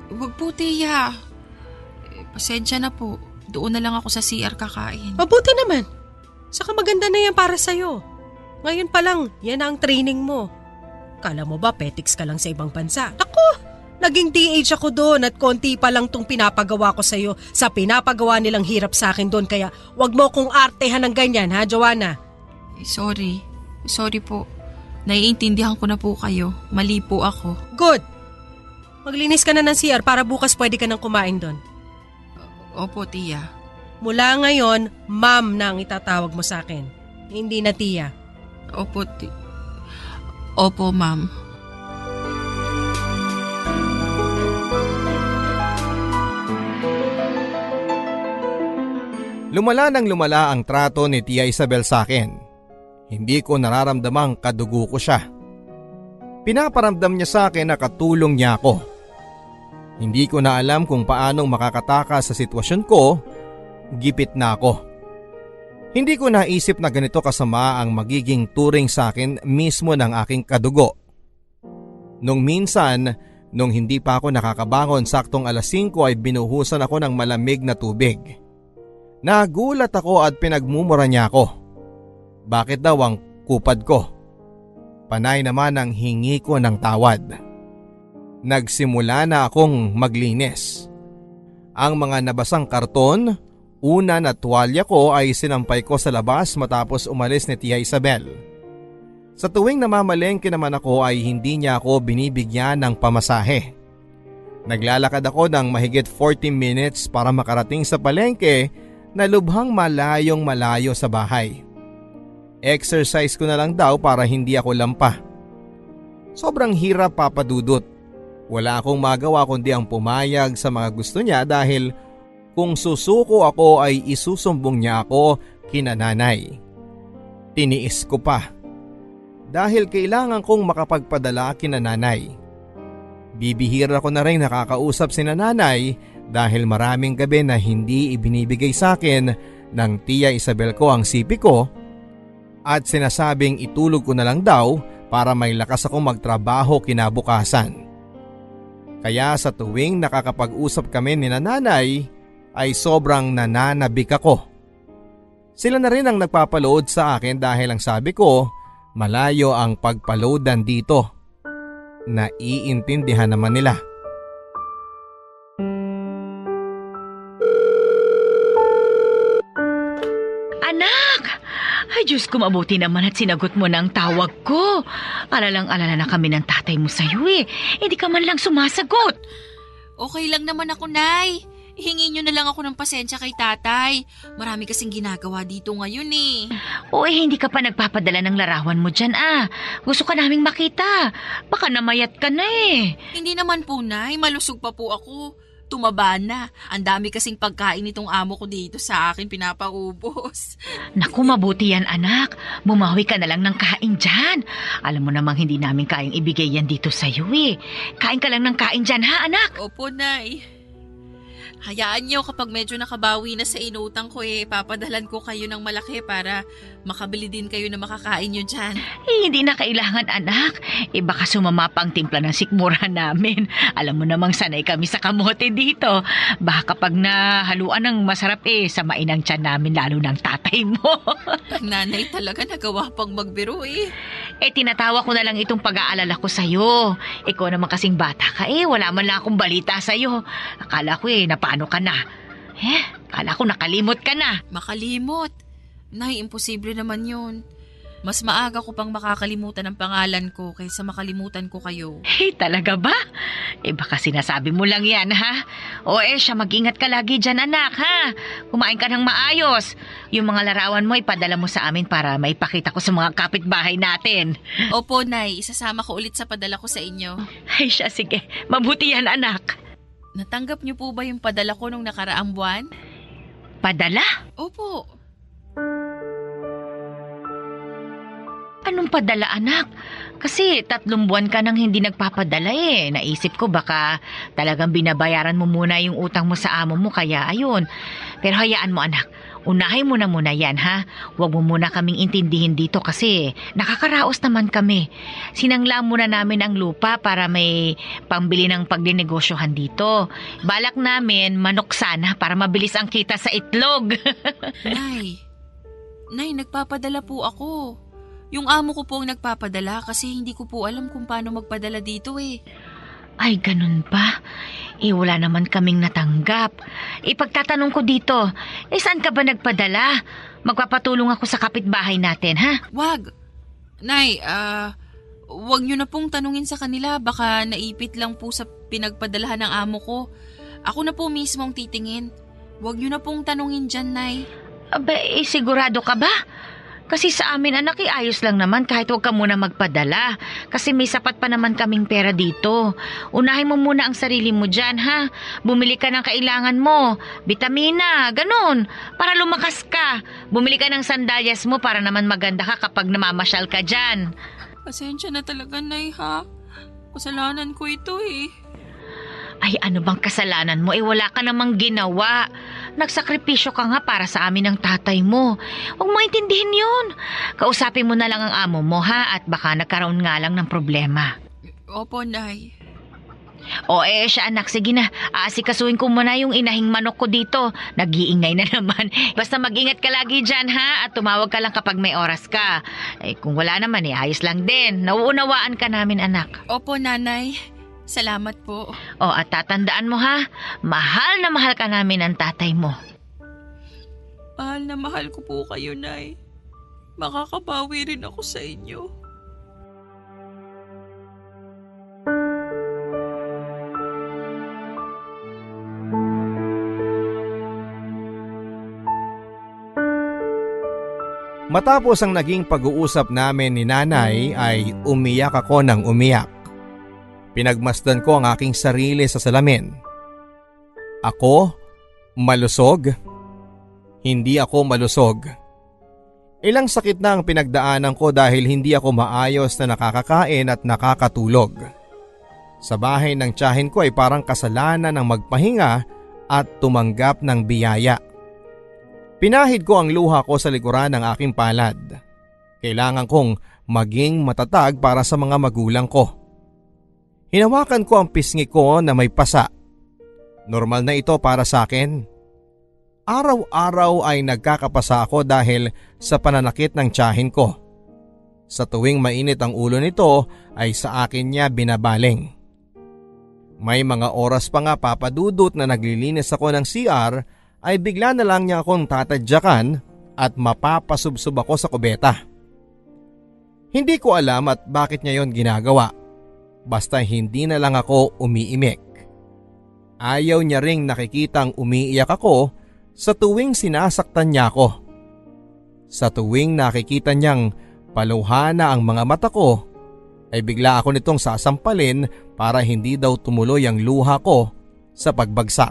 Huwag po, Tiya. Pasensya na po. Doon na lang ako sa CR kakain. Mabuti naman. Saka maganda na yan para sa'yo. Ngayon pa lang, yan ang training mo. Kala mo ba petics ka lang sa ibang bansa? Naku! Naging DH ako doon at konti pa lang tong pinapagawa ko sa'yo sa pinapagawa nilang hirap sa akin doon. Kaya wag mo kong artehan ng ganyan, ha, Joanna? Sorry. Sorry po. Naiintindihan ko na po kayo. Mali po ako. Good. Maglinis ka na ng CR para bukas pwede ka nang kumain doon. Opo, Tiya. Mula ngayon, ma'am na ang itatawag mo sa akin. Hindi na Tiya. Opo, ma'am. Lumala ng lumala ang trato ni Tia Isabel sa akin. Hindi ko nararamdamang kadugo ko siya. Pinaparamdam niya sa akin na katulong niya ako. Hindi ko na alam kung paanong makakatakas sa sitwasyon ko, gipit na ako. Hindi ko naisip na ganito kasama ang magiging turing sa akin mismo ng aking kadugo. Nung minsan, nung hindi pa ako nakakabangon saktong 5:00 ay binuhusan ako ng malamig na tubig. Nagulat ako at pinagmumura niya ako. Bakit daw ang kupad ko? Panay naman ang hingi ko ng tawad. Nagsimula na akong maglinis. Ang mga nabasang karton, unan at tuwalya ko ay sinampay ko sa labas matapos umalis ni Tia Isabel. Sa tuwing namamalengke naman ako ay hindi niya ako binibigyan ng pamasahe. Naglalakad ako ng mahigit 40 minutes para makarating sa palengke na lubhang malayong malayo sa bahay. Exercise ko na lang daw para hindi ako lampa. Sobrang hirap, Papa Dudut. Wala akong magawa kundi ang pumayag sa mga gusto niya dahil kung susuko ako ay isusumbong niya ako kina nanay. Tiniis ko pa. Dahil kailangan kong makapagpadala kina nanay. Bibihira ko na rin nakakausap si nanay dahil maraming gabi na hindi ibinibigay sa akin ng Tia Isabel ko ang sipi ko at sinasabing itulog ko na lang daw para may lakas akong magtrabaho kinabukasan. Kaya sa tuwing nakakapag-usap kami ni nanay ay sobrang nananabik ako. Sila na rin ang nagpapaload sa akin dahil ang sabi ko malayo ang pagpaloadan dito. Naiintindihan naman nila. Anak! Ay Diyos ko, mabuti naman at sinagot mo na ang tawag ko. Alalang-alala na kami ng tatay mo sa'yo eh. Hindi ka man lang sumasagot. Okay lang naman ako, Nay. Hingin niyo na lang ako ng pasensya kay tatay. Marami kasing ginagawa dito ngayon eh. O hindi ka pa nagpapadala ng larawan mo dyan Gusto ka naming makita. Baka namayat ka na eh. Hindi naman po, Nay. Malusog pa po ako. Tumaba na. Ang dami kasing pagkain nitong amo ko dito sa akin pinapaubos. Naku, mabuti yan anak. Bumawi ka na lang ng kain dyan. Alam mo namang hindi namin kayang ibigay yan dito sa'yo eh. Kain ka lang ng kain dyan ha anak? Opo, Nay. Hayaan niyo kapag medyo nakabawi na sa inutang ko papadalan ko kayo ng malaki para makabili din kayo na makakain niyo dyan. Hindi na kailangan anak. Baka sumama pa ang timpla ng sikmura namin. Alam mo namang sanay kami sa kamote dito. Baka kapag nahaluan ng masarap samain ang tiyan namin lalo ng tatay mo. Ang nanay talaga nagawa pang magbiro Tinatawa ko na lang itong pag-aalala ko sa'yo. Ikaw naman kasing bata ka wala man lang akong balita sa'yo. Akala ko napano ka na. Akala ko nakalimot ka na. Makalimot? Nay, imposible naman yun. Mas maaga ko pang makakalimutan ang pangalan ko kaysa makalimutan ko kayo. Talaga ba? Baka sinasabi mo lang yan, ha? Siya, mag-ingat ka lagi dyan, anak, ha? Kumain ka ng maayos. Yung mga larawan mo, ipadala mo sa amin para maipakita ko sa mga kapitbahay natin. Opo, Nay. Isasama ko ulit sa padala ko sa inyo. Siya, sige. Mabuti yan, anak. Natanggap niyo po ba yung padala ko nung nakaraang buwan? Padala? Opo. Anong padala, anak? Kasi 3 buwan ka nang hindi nagpapadala Naisip ko baka talagang binabayaran mo muna yung utang mo sa amo mo kaya ayun. Pero hayaan mo, anak. Unahin mo na muna yan, ha? Huwag mo muna kaming intindihin dito kasi nakakaraos naman kami. Sinangla muna namin ang lupa para may pambili ng pagdinegosyohan dito. Balak namin manok sana para mabilis ang kita sa itlog. Nay, nagpapadala po ako. Yung amo ko po ang nagpapadala kasi hindi ko po alam kung paano magpadala dito Ay, ganun ba? Wala naman kaming natanggap. Ipagtatanong ko dito, saan ka ba nagpadala? Magpapatulong ako sa kapitbahay natin, ha? Wag. Nay, wag nyo na pong tanungin sa kanila. Baka naipit lang po sa pinagpadalahan ng amo ko. Ako na po mismo ang titingin. Wag nyo na pong tanungin dyan, Nay. Sigurado ka ba? Kasi sa amin, anak, ayos lang naman kahit huwag ka muna magpadala. Kasi may sapat pa naman kaming pera dito. Unahin mo muna ang sarili mo dyan, ha? Bumili ka ng kailangan mo. Vitamina, ganun. Para lumakas ka. Bumili ka ng sandalyas mo para naman maganda ka kapag namamasyal ka dyan. Pasensya na talaga, Nay, ha? Kasalanan ko ito Ay, ano bang kasalanan mo? Wala ka namang ginawa. Nagsakripisyo ka nga para sa amin ng tatay mo. Huwag mo intindihin yun. Kausapin mo na lang ang amo mo, ha? At baka nagkaroon nga lang ng problema. Opo, Nay. Siya, anak. Sige na. Aasikasuhin ko muna yung inahing manok ko dito. Nag-iingay na naman. Basta mag-ingat ka lagi dyan, ha? At tumawag ka lang kapag may oras ka. Kung wala naman, ayos lang din. Nauunawaan ka namin, anak. Opo, Nanay. Salamat po. At tatandaan mo, ha? Mahal na mahal ka namin ang tatay mo. Mahal na mahal ko po kayo, Nay. Makakabawi rin ako sa inyo. Matapos ang naging pag-uusap namin ni nanay ay umiyak ako ng umiyak. Pinagmasdan ko ang aking sarili sa salamin. Ako? Malusog? Hindi ako malusog. Ilang sakit na ang pinagdaanan ko dahil hindi ako maayos na nakakakain at nakakatulog. Sa bahay ng tiyahin ko ay parang kasalanan ng magpahinga at tumanggap ng biyaya. Pinahid ko ang luha ko sa likuran ng aking palad. Kailangan kong maging matatag para sa mga magulang ko. Hinawakan ko ang pisngi ko na may pasa. Normal na ito para sa akin. Araw-araw ay nagkakapasa ako dahil sa pananakit ng tiyahin ko. Sa tuwing mainit ang ulo nito ay sa akin niya binabaling. May mga oras pa nga papadudot na naglilinis ako ng CR ay bigla na lang niya akong tatadyakan at mapapasubsob ako sa kubeta. Hindi ko alam at bakit niya yon ginagawa. Basta hindi na lang ako umiimik. Ayaw niya ring nakikitang umiiyak ako sa tuwing sinasaktan niya ako. Sa tuwing nakikita niyang paluha na ang mga mata ko, ay bigla ako nitong sasampalin para hindi daw tumuloy ang luha ko sa pagbagsak.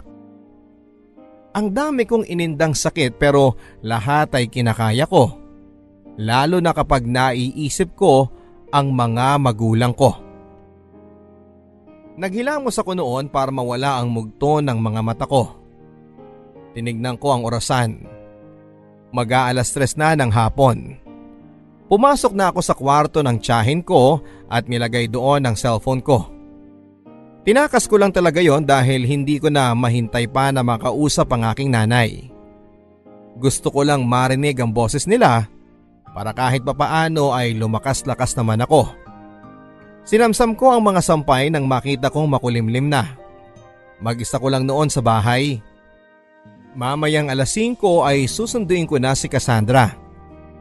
Ang dami kong inindang sakit pero lahat ay kinakaya ko. Lalo na kapag naiisip ko ang mga magulang ko. Naghilamos ako noon para mawala ang mugto ng mga mata ko. Tinignan ko ang orasan. Mag-aalas 3 na ng hapon. Pumasok na ako sa kwarto ng tiyahin ko at nilagay doon ang cellphone ko. Tinakas ko lang talaga yon dahil hindi ko na mahintay pa na makausap ang aking nanay. Gusto ko lang marinig ang boses nila para kahit papaano ay lumakas-lakas naman ako. Sinamsam ko ang mga sampay nang makita kong makulimlim na. Mag-isa ko lang noon sa bahay. Mamayang alas 5 ay susunduin ko na si Cassandra.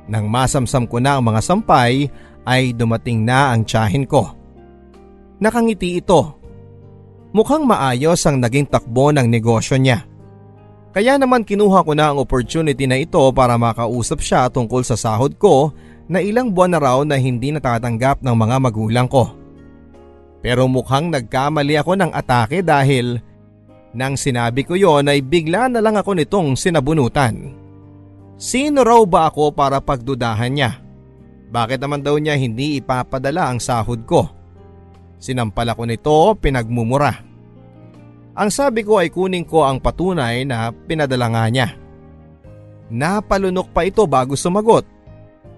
Nang masamsam ko na ang mga sampay ay dumating na ang tiyahin ko. Nakangiti ito. Mukhang maayos ang naging takbo ng negosyo niya. Kaya naman kinuha ko na ang opportunity na ito para makausap siya tungkol sa sahod ko na ilang buwan na raw na hindi natatanggap ng mga magulang ko. Pero mukhang nagkamali ako ng atake dahil nang sinabi ko yon ay bigla na lang ako nitong sinabunutan. Sino raw ba ako para pagdudahan niya? Bakit naman daw niya hindi ipapadala ang sahod ko? Sinampal ako nito, pinagmumura. Ang sabi ko ay kunin ko ang patunay na pinadala nga niya. Napalunok pa ito bago sumagot.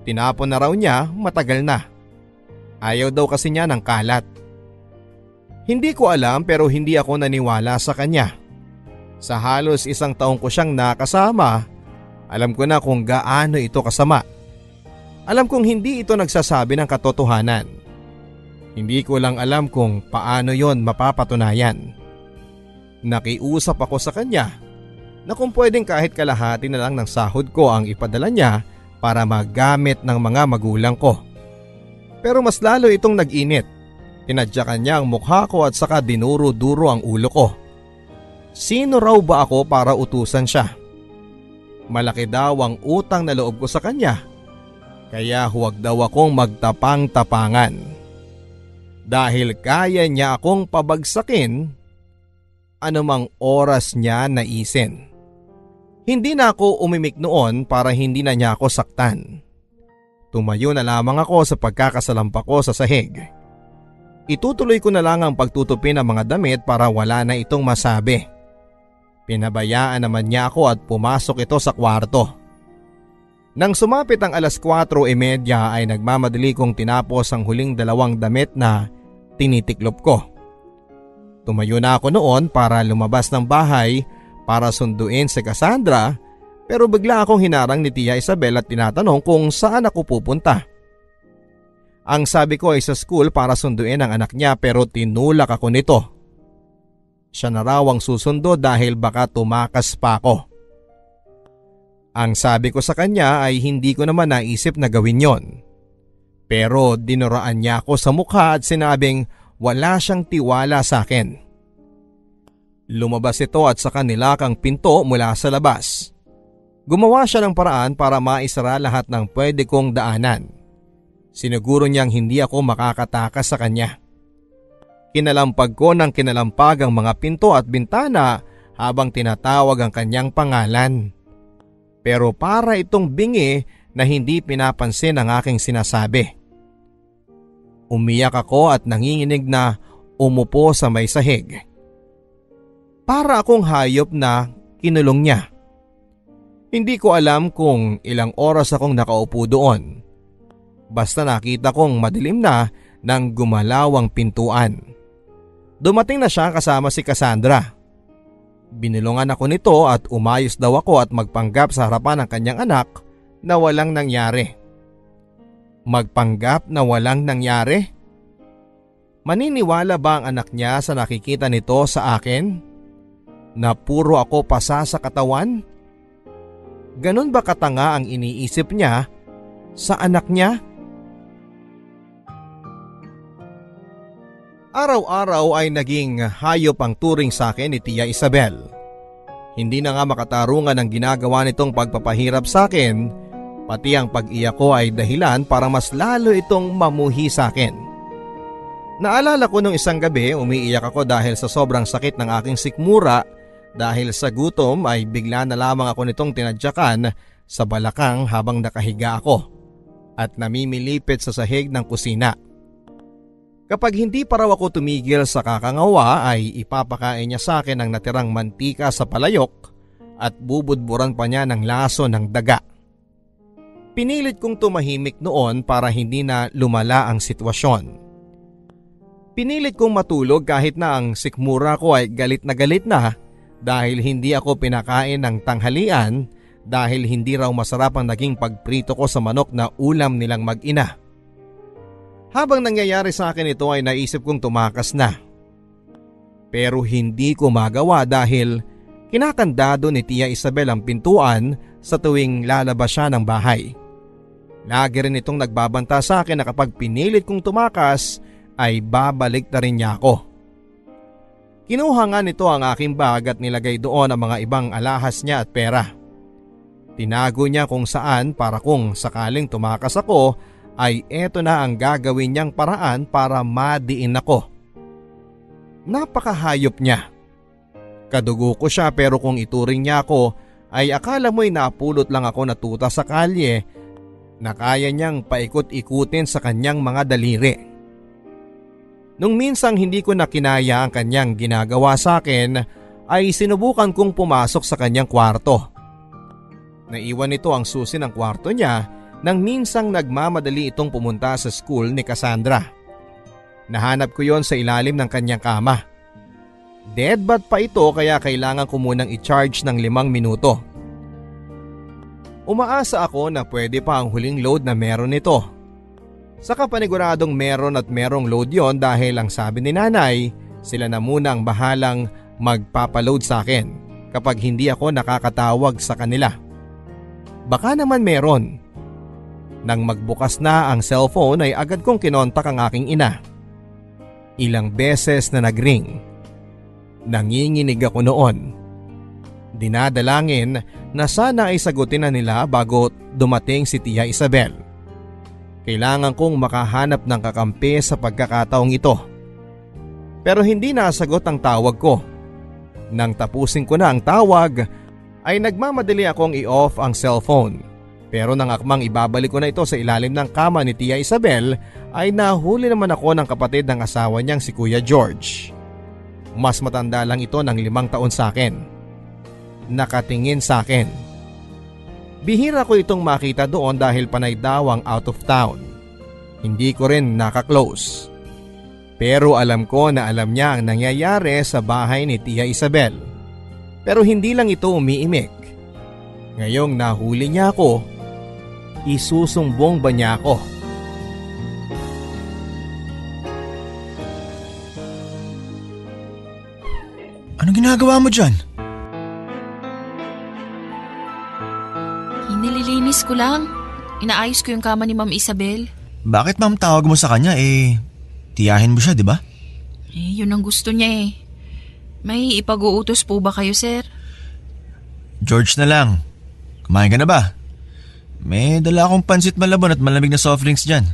Tinapon na raw niya matagal na. Ayaw daw kasi niya ng kalat. Hindi ko alam pero hindi ako naniwala sa kanya. Sa halos 1 taong ko siyang nakasama, alam ko na kung gaano ito kasama. Alam kong hindi ito nagsasabi ng katotohanan. Hindi ko lang alam kung paano yon mapapatunayan. Nakiusap ako sa kanya na kung pwedeng kahit kalahati na lang ng sahod ko ang ipadala niya para magamit ng mga magulang ko. Pero mas lalo itong nag-init. Tinadyakan niya ang mukha ko at saka dinuro-duro ang ulo ko. Sino raw ba ako para utusan siya? Malaki daw ang utang na loob ko sa kanya. Kaya huwag daw akong magtapang-tapangan. Dahil kaya niya akong pabagsakin anumang oras niya naisin. Hindi na ako umimik noon para hindi na niya ako saktan. Tumayo na lamang ako sa pagkakasalampa ko sa sahig. Itutuloy ko na lang ang pagtutupi ng mga damit para wala na itong masabi. Pinabayaan naman niya ako at pumasok ito sa kwarto. Nang sumapit ang alas 4:30 ay nagmamadali kong tinapos ang huling 2 damit na tinitiklop ko. Tumayo na ako noon para lumabas ng bahay para sunduin si Cassandra pero bigla akong hinarang ni Tia Isabel at tinatanong kung saan ako pupunta. Ang sabi ko ay sa school para sunduin ang anak niya pero tinulak ako nito. Siya na raw ang susundo dahil baka tumakas pa ako. Ang sabi ko sa kanya ay hindi ko naman naisip na gawin yon. Pero dinuraan niya ako sa mukha at sinabing wala siyang tiwala sa akin. Lumabas ito at saka nilakang pinto mula sa labas. Gumawa siya ng paraan para maisara lahat ng pwede kong daanan. Siniguro niyang hindi ako makakatakas sa kanya. Kinalampag ko ng kinalampag ang mga pinto at bintana habang tinatawag ang kanyang pangalan. Pero para itong bingi na hindi pinapansin ang aking sinasabi. Umiyak ako at nanginginig na umupo sa may sahig. Para akong hayop na kinulong niya. Hindi ko alam kung ilang oras akong nakaupo doon. Basta nakita kong madilim na nang gumalaw ang pintuan. Dumating na siya kasama si Cassandra. Binulungan ako nito at umayos daw ako at magpanggap sa harapan ng kanyang anak na walang nangyari. Magpanggap na walang nangyari? Maniniwala ba ang anak niya sa nakikita nito sa akin? Na puro ako pasa sa katawan? Ganun ba katanga ang iniisip niya sa anak niya? Araw-araw ay naging hayop ang turing sa akin ni Tia Isabel. Hindi na nga makatarungan ang ginagawa nitong pagpapahirap sa akin, pati ang pag-iyak ko ay dahilan para mas lalo itong mamuhi sa akin. Naalala ko nung isang gabi umiiyak ako dahil sa sobrang sakit ng aking sikmura dahil sa gutom ay bigla na lamang ako nitong tinadyakan sa balakang habang nakahiga ako at namimilipit sa sahig ng kusina. Kapag hindi pa raw ako tumigil sa kakangawa ay ipapakain niya sa akin ang natirang mantika sa palayok at bubudburan pa niya ng laso ng daga. Pinilit kong tumahimik noon para hindi na lumala ang sitwasyon. Pinilit kong matulog kahit na ang sikmura ko ay galit na dahil hindi ako pinakain ng tanghalian dahil hindi raw masarap ang naging pagprito ko sa manok na ulam nilang mag-ina. Habang nangyayari sa akin ito ay naisip kong tumakas na. Pero hindi ko magawa dahil kinakandado ni Tia Isabel ang pintuan sa tuwing lalabas siya ng bahay. Lagi rin itong nagbabanta sa akin na kapag pinilit kong tumakas ay babalik na rin niya ako. Kinuha nga nito ang aking bag at nilagay doon ang mga ibang alahas niya at pera. Tinago niya kung saan para kung sakaling tumakas ako ay eto na ang gagawin niyang paraan para madiin ako. Napakahayop niya. Kadugo ko siya pero kung ituring niya ako ay akala mo'y napulot lang ako na tuta sa kalye na kaya niyang paikot-ikutin sa kanyang mga daliri. Nung minsang hindi ko na kinaya ang kanyang ginagawa sa akin ay sinubukan kong pumasok sa kanyang kwarto. Naiwan nito ang susi ng kwarto niya nang minsang nagmamadali itong pumunta sa school ni Cassandra. Nahanap ko yon sa ilalim ng kanyang kama. Deadbat pa ito kaya kailangan ko munang i-charge ng 5 minuto. Umaasa ako na pwede pa ang huling load na meron nito. Saka paniguradong meron at merong load yon dahil ang sabi ni nanay, sila na muna ang bahalang magpapaload sa akin kapag hindi ako nakakatawag sa kanila. Baka naman meron. Nang magbukas na ang cellphone ay agad kong kinontak ang aking ina. Ilang beses na nagring. Nanginginig ako noon. Dinadalangin na sana ay sagutin na nila bago dumating si Tia Isabel. Kailangan kong makahanap ng kakampi sa pagkakataong ito. Pero hindi nasagot ang tawag ko. Nang tapusin ko na ang tawag ay nagmamadali akong i-off ang cellphone. Pero nang akmang ibabalik ko na ito sa ilalim ng kama ni Tia Isabel ay nahuli naman ako ng kapatid ng asawa niyang si Kuya George. Mas matanda lang ito ng 5 taon sa akin. Nakatingin sa akin. Bihira ko itong makita doon dahil panay daw ang out of town. Hindi ko rin nakaklose. Pero alam ko na alam niya ang nangyayari sa bahay ni Tia Isabel. Pero hindi lang ito umiimik. Ngayong nahuli niya ako, isusumbong ba niya ako? Anong ginagawa mo dyan? Nililinis ko lang. Inaayos ko yung kama ni Ma'am Isabel. Bakit ma'am tawag mo sa kanya tiyahin mo siya, di ba? Yun ang gusto niya eh. May ipag-uutos po ba kayo, sir? George na lang. Kumain ka na ba? May dala akong pansit malabon at malamig na soft drinks dyan.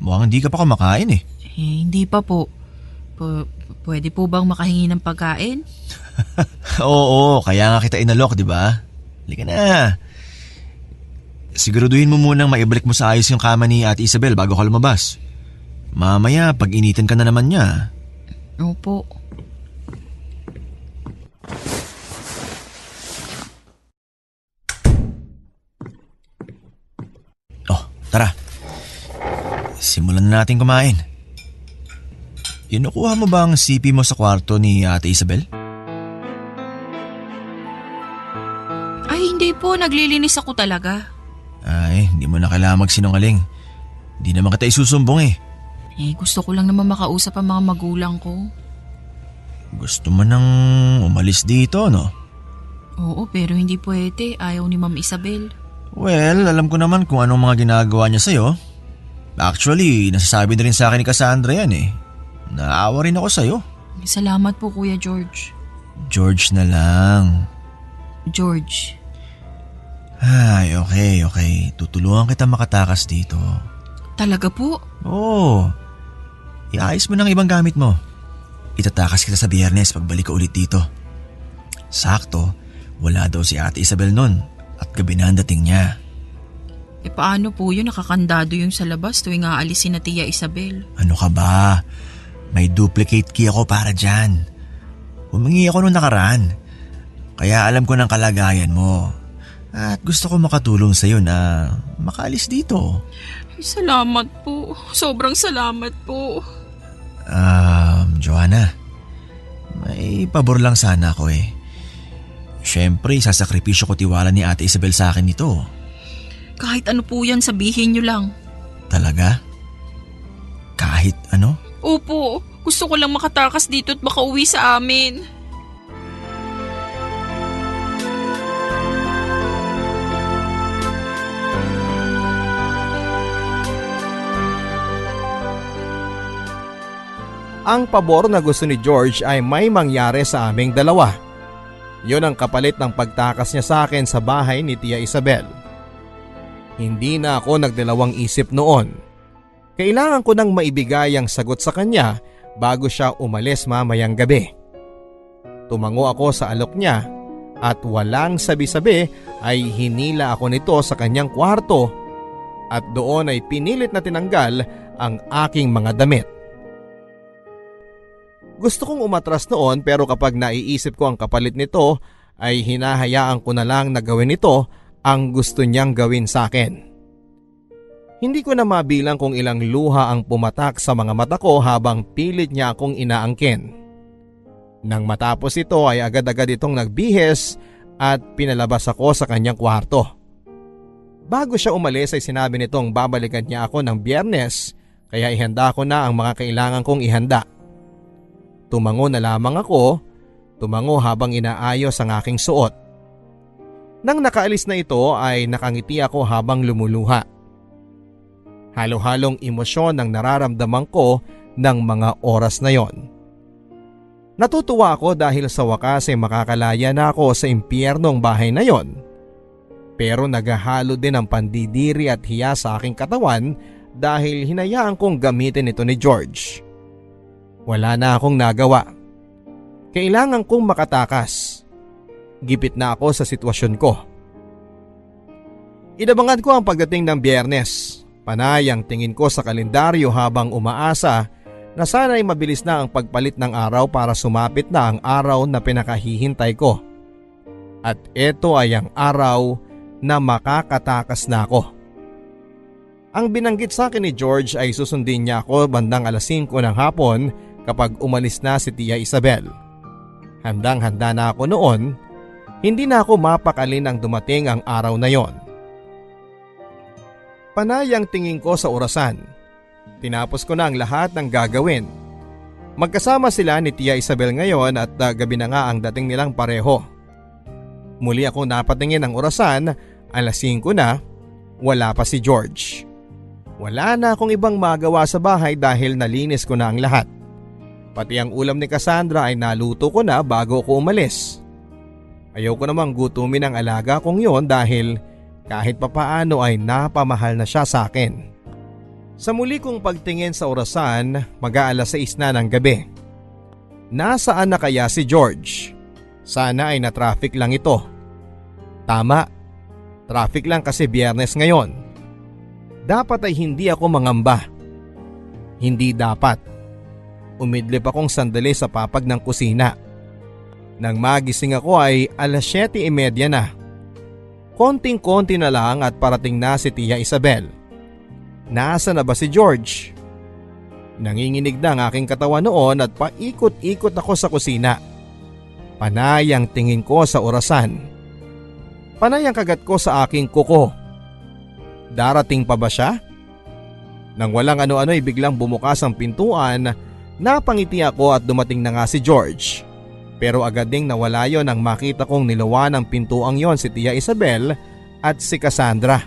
Mukhang hindi ka pa kumakain eh. Hindi pa po. Pwede po bang makahingi ng pagkain? Oo, kaya nga kita inalok, di ba? Halika na. Siguraduhin mo munang maibalik mo sa ayos yung kama ni Ate Isabel bago ka lumabas. Mamaya, pag initan ka na naman niya. Opo. Oh, tara. Simulan na natin kumain. Kinukuha mo ba ang CP mo sa kwarto ni Ate Isabel? Ay, hindi po. Naglilinis ako talaga. Ay, hindi mo na kailangan magsinungaling. Hindi naman kita isusumbong eh. Gusto ko lang naman makausap ang mga magulang ko. Gusto mo nang umalis dito, no? Oo, pero hindi pwede. Ayaw ni Ma'am Isabel. Well, alam ko naman kung anong mga ginagawa niya sa'yo. Actually, nasasabi na rin sa akin ni Cassandra yan eh. Naawa rin ako sa'yo. Salamat po, Kuya George. George na lang. George. Ay, okay. Tutulungan kita makatakas dito. Talaga po? Oo. Iayos mo ng ibang gamit mo. Itatakas kita sa Biyernes pagbalik ko ulit dito. Sakto, wala daw si Ate Isabel nun at gabi na ang dating niya. Paano po yun? Nakakandado yung sa labas tuwing aalisin na Tia Isabel. Ano ka ba? May duplicate key ako para dyan. Humingi ako nung nakaraan. Kaya alam ko ng kalagayan mo. At gusto ko makatulong sa'yo na makaalis dito. Ay, salamat po. Sobrang salamat po. Joanna, may pabor lang sana ako eh. Siyempre, sasakripisyo ko tiwala ni Ate Isabel sa akin ito. Kahit ano po yan, sabihin niyo lang. Talaga? Kahit ano? Opo, gusto ko lang makatakas dito at makauwi sa amin. Ang pabor na gusto ni George ay may mangyari sa aming dalawa. Yun ang kapalit ng pagtakas niya sa akin sa bahay ni Tia Isabel. Hindi na ako nagdalawang isip noon. Kailangan ko nang maibigay ang sagot sa kanya bago siya umalis mamayang gabi. Tumango ako sa alok niya at walang sabi-sabi ay hinila ako nito sa kanyang kwarto at doon ay pinilit na tinanggal ang aking mga damit. Gusto kong umatras noon pero kapag naiisip ko ang kapalit nito ay hinahayaan ko na lang na gawin ito ang gusto niyang gawin sa akin. Hindi ko na mabilang kung ilang luha ang pumatak sa mga mata ko habang pilit niya akong inaangkin. Nang matapos ito ay agad-agad itong nagbihis at pinalabas ako sa kanyang kwarto. Bago siya umalis ay sinabi nitong babalikan niya ako ng Biyernes kaya ihanda ko na ang mga kailangan kong ihanda. Tumango na lamang ako, tumango habang inaayos ang aking suot. Nang nakaalis na ito ay nakangiti ako habang lumuluha. Halo-halong emosyon ang nararamdaman ko ng mga oras na yon. Natutuwa ako dahil sa wakas ay makakalaya na ako sa impyernong bahay na yon. Pero naghahalo din ang pandidiri at hiya sa aking katawan dahil hinayaan kong gamitin ito ni George. Wala na akong nagawa. Kailangan kong makatakas. Gipit na ako sa sitwasyon ko. Inabangan ko ang pagdating ng Biyernes. Panay ang tingin ko sa kalendaryo habang umaasa na sana'y mabilis na ang pagpalit ng araw para sumapit na ang araw na pinakahihintay ko. At ito ay ang araw na makakatakas na ako. Ang binanggit sa akin ni George ay susundin niya ako bandang 5:00 ng hapon kapag umalis na si Tia Isabel. Handang-handa na ako noon, hindi na ako mapakali nang dumating ang araw na yon. Panay ang tingin ko sa orasan. Tinapos ko na ang lahat ng gagawin. Magkasama sila ni Tia Isabel ngayon at gabi na nga ang dating nilang pareho. Muli ako napatingin ng orasan, 5:00 na, wala pa si George. Wala na akong ibang magawa sa bahay dahil nalinis ko na ang lahat. Pati ang ulam ni Cassandra ay naluto ko na bago ko umalis. Ayaw ko namang gutumin ang alaga kong yon dahil kahit papaano ay napamahal na siya sa akin. Sa muli kong pagtingin sa orasan, mag-6 na ng gabi. Nasaan na kaya si George? Sana ay na-traffic lang ito. Tama, traffic lang kasi Biyernes ngayon. Dapat ay hindi ako mangamba. Hindi dapat. Umidlip akong sandali sa papag ng kusina. Nang magising ako ay 7:30 na. Konting-konti na lang at parating na si Tia Isabel. Nasa na ba si George? Nanginginig na ang aking katawan noon at paikot-ikot ako sa kusina. Panay ang tingin ko sa orasan. Panay ang kagat ko sa aking kuko. Darating pa ba siya? Nang walang ano-ano ay biglang bumukas ang pintuan. Napangiti ako at dumating na nga si George. Pero agad ding nawala yon nang makita kong nilawan ng pintuang yon si Tia Isabel at si Cassandra.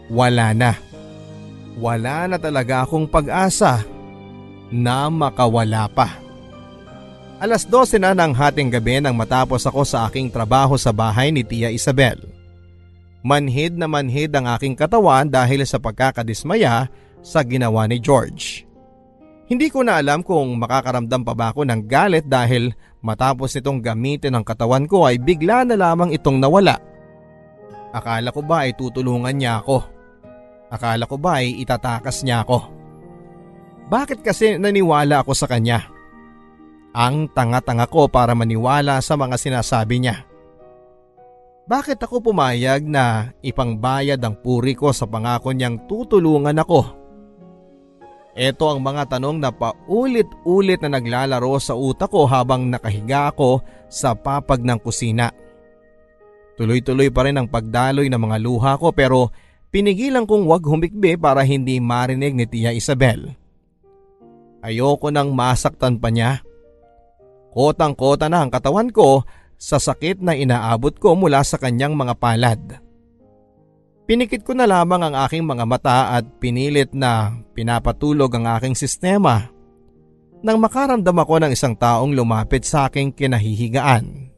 Wala na. Wala na talaga akong pag-asa na makawala pa. 12:00 na ng hating gabi nang matapos ako sa aking trabaho sa bahay ni Tia Isabel. Manhid na manhid ang aking katawan dahil sa pagkakadismaya sa ginawa ni George. Hindi ko na alam kung makakaramdam pa ba ako ng galit dahil matapos nitong gamitin ang katawan ko ay bigla na lamang itong nawala. Akala ko ba ay tutulungan niya ako? Akala ko ba ay itatakas niya ako? Bakit kasi naniwala ako sa kanya? Ang tanga-tanga ko para maniwala sa mga sinasabi niya. Bakit ako pumayag na ipangbayad ang puri ko sa pangako niyang tutulungan ako? Ito ang mga tanong na paulit-ulit na naglalaro sa utak ko habang nakahiga ako sa papag ng kusina. Tuloy-tuloy pa rin ang pagdaloy ng mga luha ko pero pinigilan kong wag humikbi para hindi marinig ni Tia Isabel. Ayoko nang masaktan pa niya. Kotang-kota na ang katawan ko sa sakit na inaabot ko mula sa kanyang mga palad. Pinikit ko na lamang ang aking mga mata at pinilit na pinapatulog ang aking sistema nang makaramdam ako ng isang taong lumapit sa aking kinahihigaan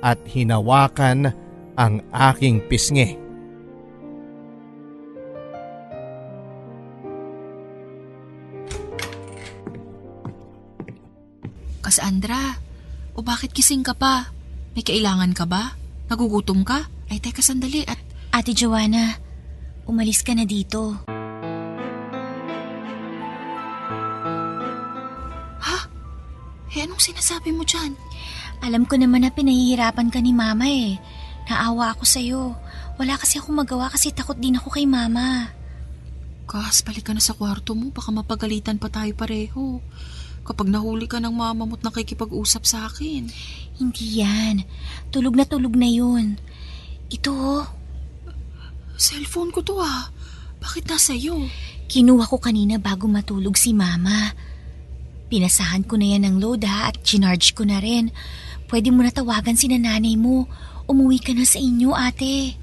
at hinawakan ang aking pisngi. Cassandra, o bakit gising ka pa? May kailangan ka ba? Nagugutom ka? Ay teka sandali at… Ate Joanna, umalis ka na dito. Ha? Anong sinasabi mo dyan? Alam ko naman na pinahihirapan ka ni Mama eh. Naawa ako sa'yo. Wala kasi akong magawa kasi takot din ako kay Mama. Kas, balik ka na sa kwarto mo. Baka mapagalitan pa tayo pareho. Kapag nahuli ka ng mama mo't nakikipag-usap sa akin. Hindi yan. Tulog na yun. Ito. Cellphone ko to ah. Bakit nasa iyo? Kinuha ko kanina bago matulog si Mama. Pinasahan ko na yan ng load ha at chinarge ko na rin. Pwede mo na tawagan si nanay mo. Umuwi ka na sa inyo, ate.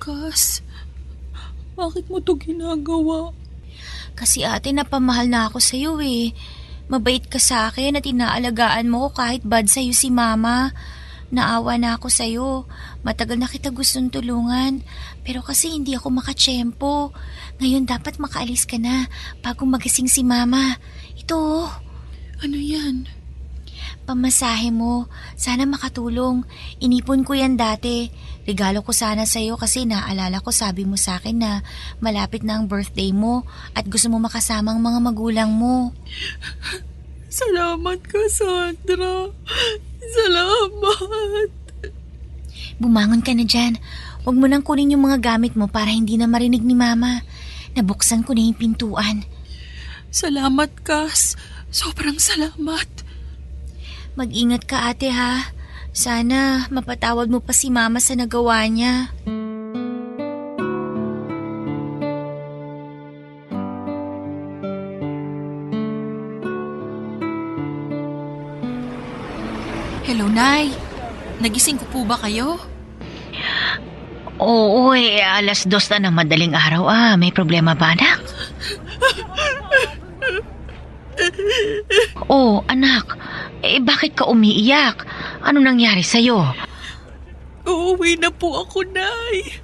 Kas, bakit mo to ginagawa? Kasi ate, napamahal na ako sa'yo eh. Mabait ka sa akin at inaalagaan mo ko kahit bad sa'yo si Mama. Naawa na ako sa'yo. Matagal na kita gustong tulungan. Pero kasi hindi ako makatsyempo. Ngayon dapat makaalis ka na bago magising si Mama. Ito. Ano yan? Pamasahe mo. Sana makatulong. Inipon ko yan dati. Regalo ko sana sa'yo kasi naalala ko sabi mo sa akin na malapit na ang birthday mo at gusto mo makasama ang mga magulang mo. Salamat, Cassandra. Salamat. Bumangon ka na dyan. Huwag mo nang kunin yung mga gamit mo para hindi na marinig ni Mama. Nabuksan ko na yung pintuan. Salamat, Cass. Sobrang salamat. Mag-ingat ka, ate, ha? Sana mapatawad mo pa si Mama sa nagawa niya. Hello, Nay. Nagising ko po ba kayo? Oo, alas 2 na ng madaling araw. May problema ba, anak? Oh, anak. Bakit ka umiiyak? Ano nangyari sa'yo? Uuwi na po ako, Nay.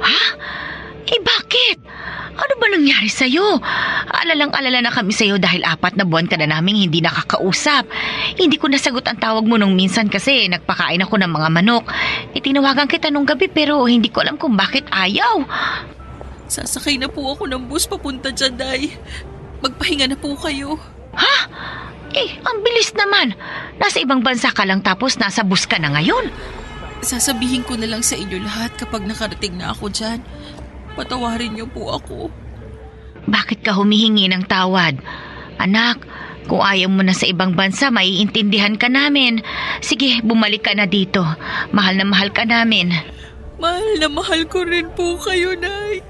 Ha? Bakit? Ano ba nangyari sa'yo? Alalang-alala na kami sa'yo dahil 4 na buwan ka na naming hindi nakakausap. Hindi ko nasagot ang tawag mo nung minsan kasi nagpakain ako ng mga manok. Tinawagan kita nung gabi pero hindi ko alam kung bakit ayaw. Sasakay na po ako ng bus papunta dyan, Day. Magpahinga na po kayo. Ha? Ang bilis naman. Nasa ibang bansa ka lang tapos nasa bus ka na ngayon. Sasabihin ko na lang sa inyo lahat kapag nakarating na ako dyan. Patawarin niyo po ako. Bakit ka humihingi ng tawad? Anak, kung ayaw mo na sa ibang bansa, maiintindihan ka namin. Sige, bumalik ka na dito. Mahal na mahal ka namin. Mahal na mahal ko rin po kayo, Nay.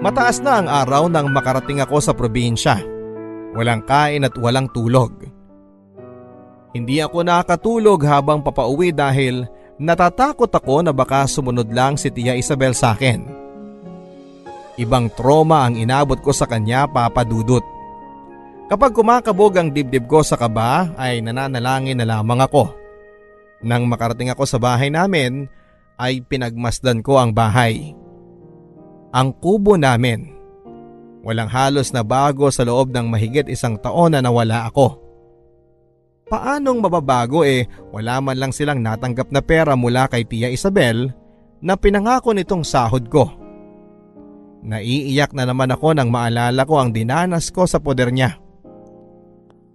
Mataas na ang araw nang makarating ako sa probinsya. Walang kain at walang tulog. Hindi ako nakatulog habang papauwi dahil natatakot ako na baka sumunod lang si Tia Isabel sa akin. Ibang trauma ang inabot ko sa kanya, Papa Dudut. Kapag kumakabog ang dibdib ko sa kaba ay nananalangin na lamang ako. Nang makarating ako sa bahay namin ay pinagmasdan ko ang bahay. Ang kubo namin. Walang halos na bago sa loob ng mahigit 1 taon na nawala ako. Paanong mababago wala man lang silang natanggap na pera mula kay Tia Isabel na pinangako nitong sahod ko. Naiiyak na naman ako nang maalala ko ang dinanas ko sa poder niya.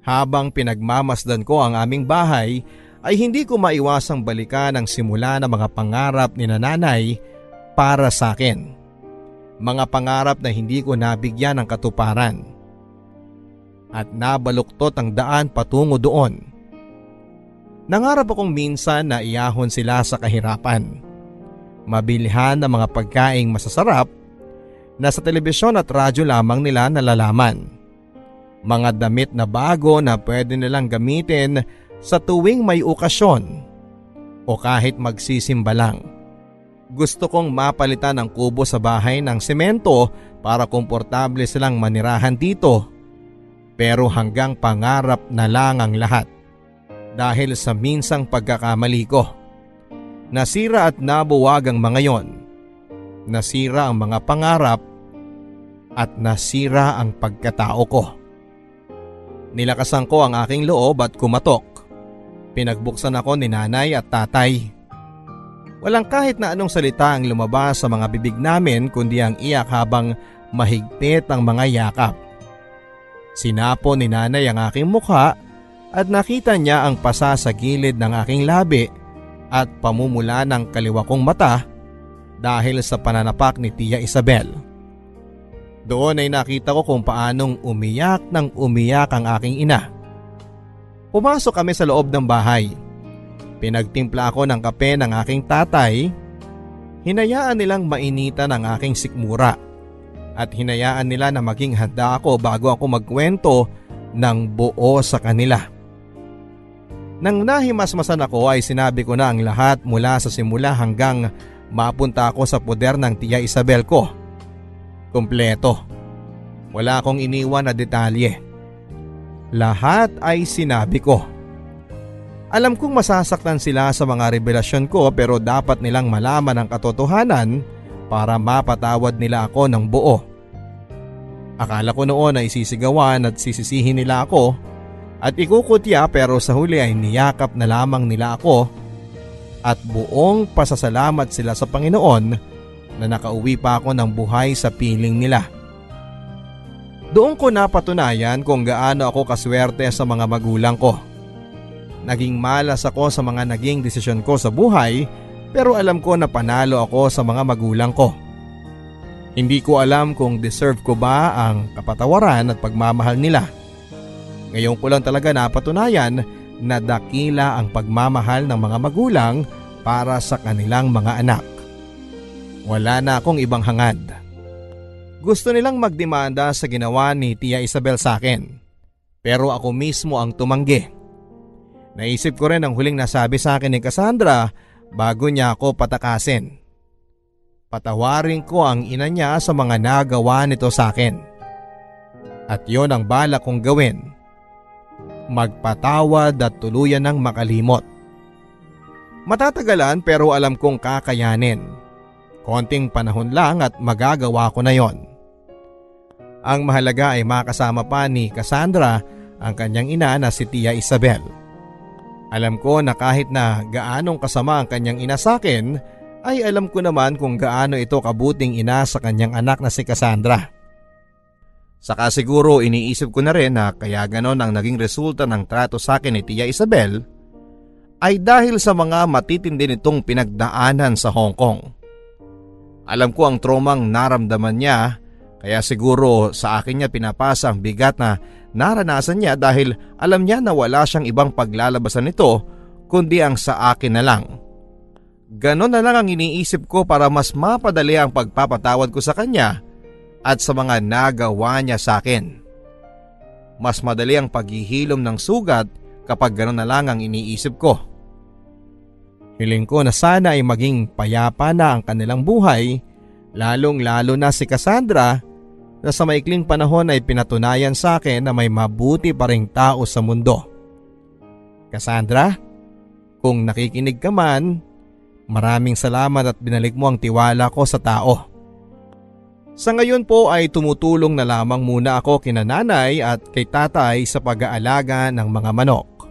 Habang pinagmamasdan ko ang aming bahay ay hindi ko maiwasang balikan ang simula ng mga pangarap ni nanay para sa akin. Mga pangarap na hindi ko nabigyan ng katuparan. At nabaluktot ang daan patungo doon. Nangarap akong minsan na iahon sila sa kahirapan. Mabilihan ng mga pagkaing masasarap na sa telebisyon at radyo lamang nila nalalaman. Mga damit na bago na pwede nilang gamitin sa tuwing may okasyon o kahit magsisimba lang. Gusto kong mapalitan ang kubo sa bahay ng semento para komportable silang manirahan dito. Pero hanggang pangarap na lang ang lahat dahil sa minsang pagkakamali ko. Nasira at nabuwag ang mga yon. Nasira ang mga pangarap at nasira ang pagkatao ko. Nilakasan ko ang aking loob at kumatok. Pinagbuksan ako ni nanay at tatay. Walang kahit na anong salita ang lumabas sa mga bibig namin kundi ang iyak habang mahigpit ang mga yakap. Sinapo ni nanay ang aking mukha at nakita niya ang pasa sa gilid ng aking labi at pamumula ng kaliwa kong mata dahil sa pananapak ni Tia Isabel. Doon ay nakita ko kung paanong umiyak ng umiyak ang aking ina. Pumasok kami sa loob ng bahay. Pinagtimpla ako ng kape ng aking tatay. Hinayaan nilang mainitan ang aking sikmura at hinayaan nila na maging handa ako bago ako magkwento ng buo sa kanila. Nang nahimasmasan ako ay sinabi ko na ang lahat mula sa simula hanggang mapunta ako sa poder ng Tia Isabel ko. Kompleto. Wala akong iniwan na detalye. Lahat ay sinabi ko. Alam kong masasaktan sila sa mga revelasyon ko pero dapat nilang malaman ang katotohanan para mapatawad nila ako ng buo. Akala ko noon ay sisigawan at sisisihin nila ako at ikukutya pero sa huli ay niyakap na lamang nila ako at buong pasasalamat sila sa Panginoon na nakauwi pa ako ng buhay sa piling nila. Doon ko napatunayan kung gaano ako kaswerte sa mga magulang ko. Naging malas ako sa mga naging desisyon ko sa buhay pero alam ko na panalo ako sa mga magulang ko. Hindi ko alam kung deserve ko ba ang kapatawaran at pagmamahal nila. Ngayon ko lang talaga napatunayan na dakila ang pagmamahal ng mga magulang para sa kanilang mga anak. Wala na akong ibang hangad. Gusto nilang magdemanda sa ginawa ni Tia Isabel sa akin. Pero ako mismo ang tumanggi. Naisip ko rin ang huling nasabi sa akin ni Cassandra bago niya ako patakasin. Patawarin ko ang ina niya sa mga nagawa nito sa akin. At yon ang balak kong gawin. Magpatawad at tuluyan ng makalimot. Matatagalan pero alam kong kakayanin. Konting panahon lang at magagawa ko na yon. Ang mahalaga ay makasama pa ni Cassandra ang kanyang ina na si Tia Isabel. Alam ko na kahit na gaanong kasama ang kanyang ina sa akin, ay alam ko naman kung gaano ito kabuting ina sa kanyang anak na si Cassandra. Saka siguro iniisip ko na rin na kaya ganon ang naging resulta ng trato sa akin ni Tia Isabel ay dahil sa mga matitindi nitong pinagdaanan sa Hong Kong. Alam ko ang traumang naramdaman niya kaya siguro sa akin niya pinapasa ang bigat na naranasan niya dahil alam niya na wala siyang ibang paglalabasan nito kundi ang sa akin na lang. Ganon na lang ang iniisip ko para mas mapadali ang pagpapatawad ko sa kanya at sa mga nagawa niya sa akin. Mas madali ang paghihilom ng sugat kapag ganon na lang ang iniisip ko. Hiling ko na sana ay maging payapa na ang kanilang buhay, lalong-lalo na si Cassandra na sa maikling panahon ay pinatunayan sa akin na may mabuti pa ring tao sa mundo. Cassandra, kung nakikinig ka man, maraming salamat at binalik mo ang tiwala ko sa tao. Sa ngayon po ay tumutulong na lamang muna ako kina nanay at kay tatay sa pag-aalaga ng mga manok.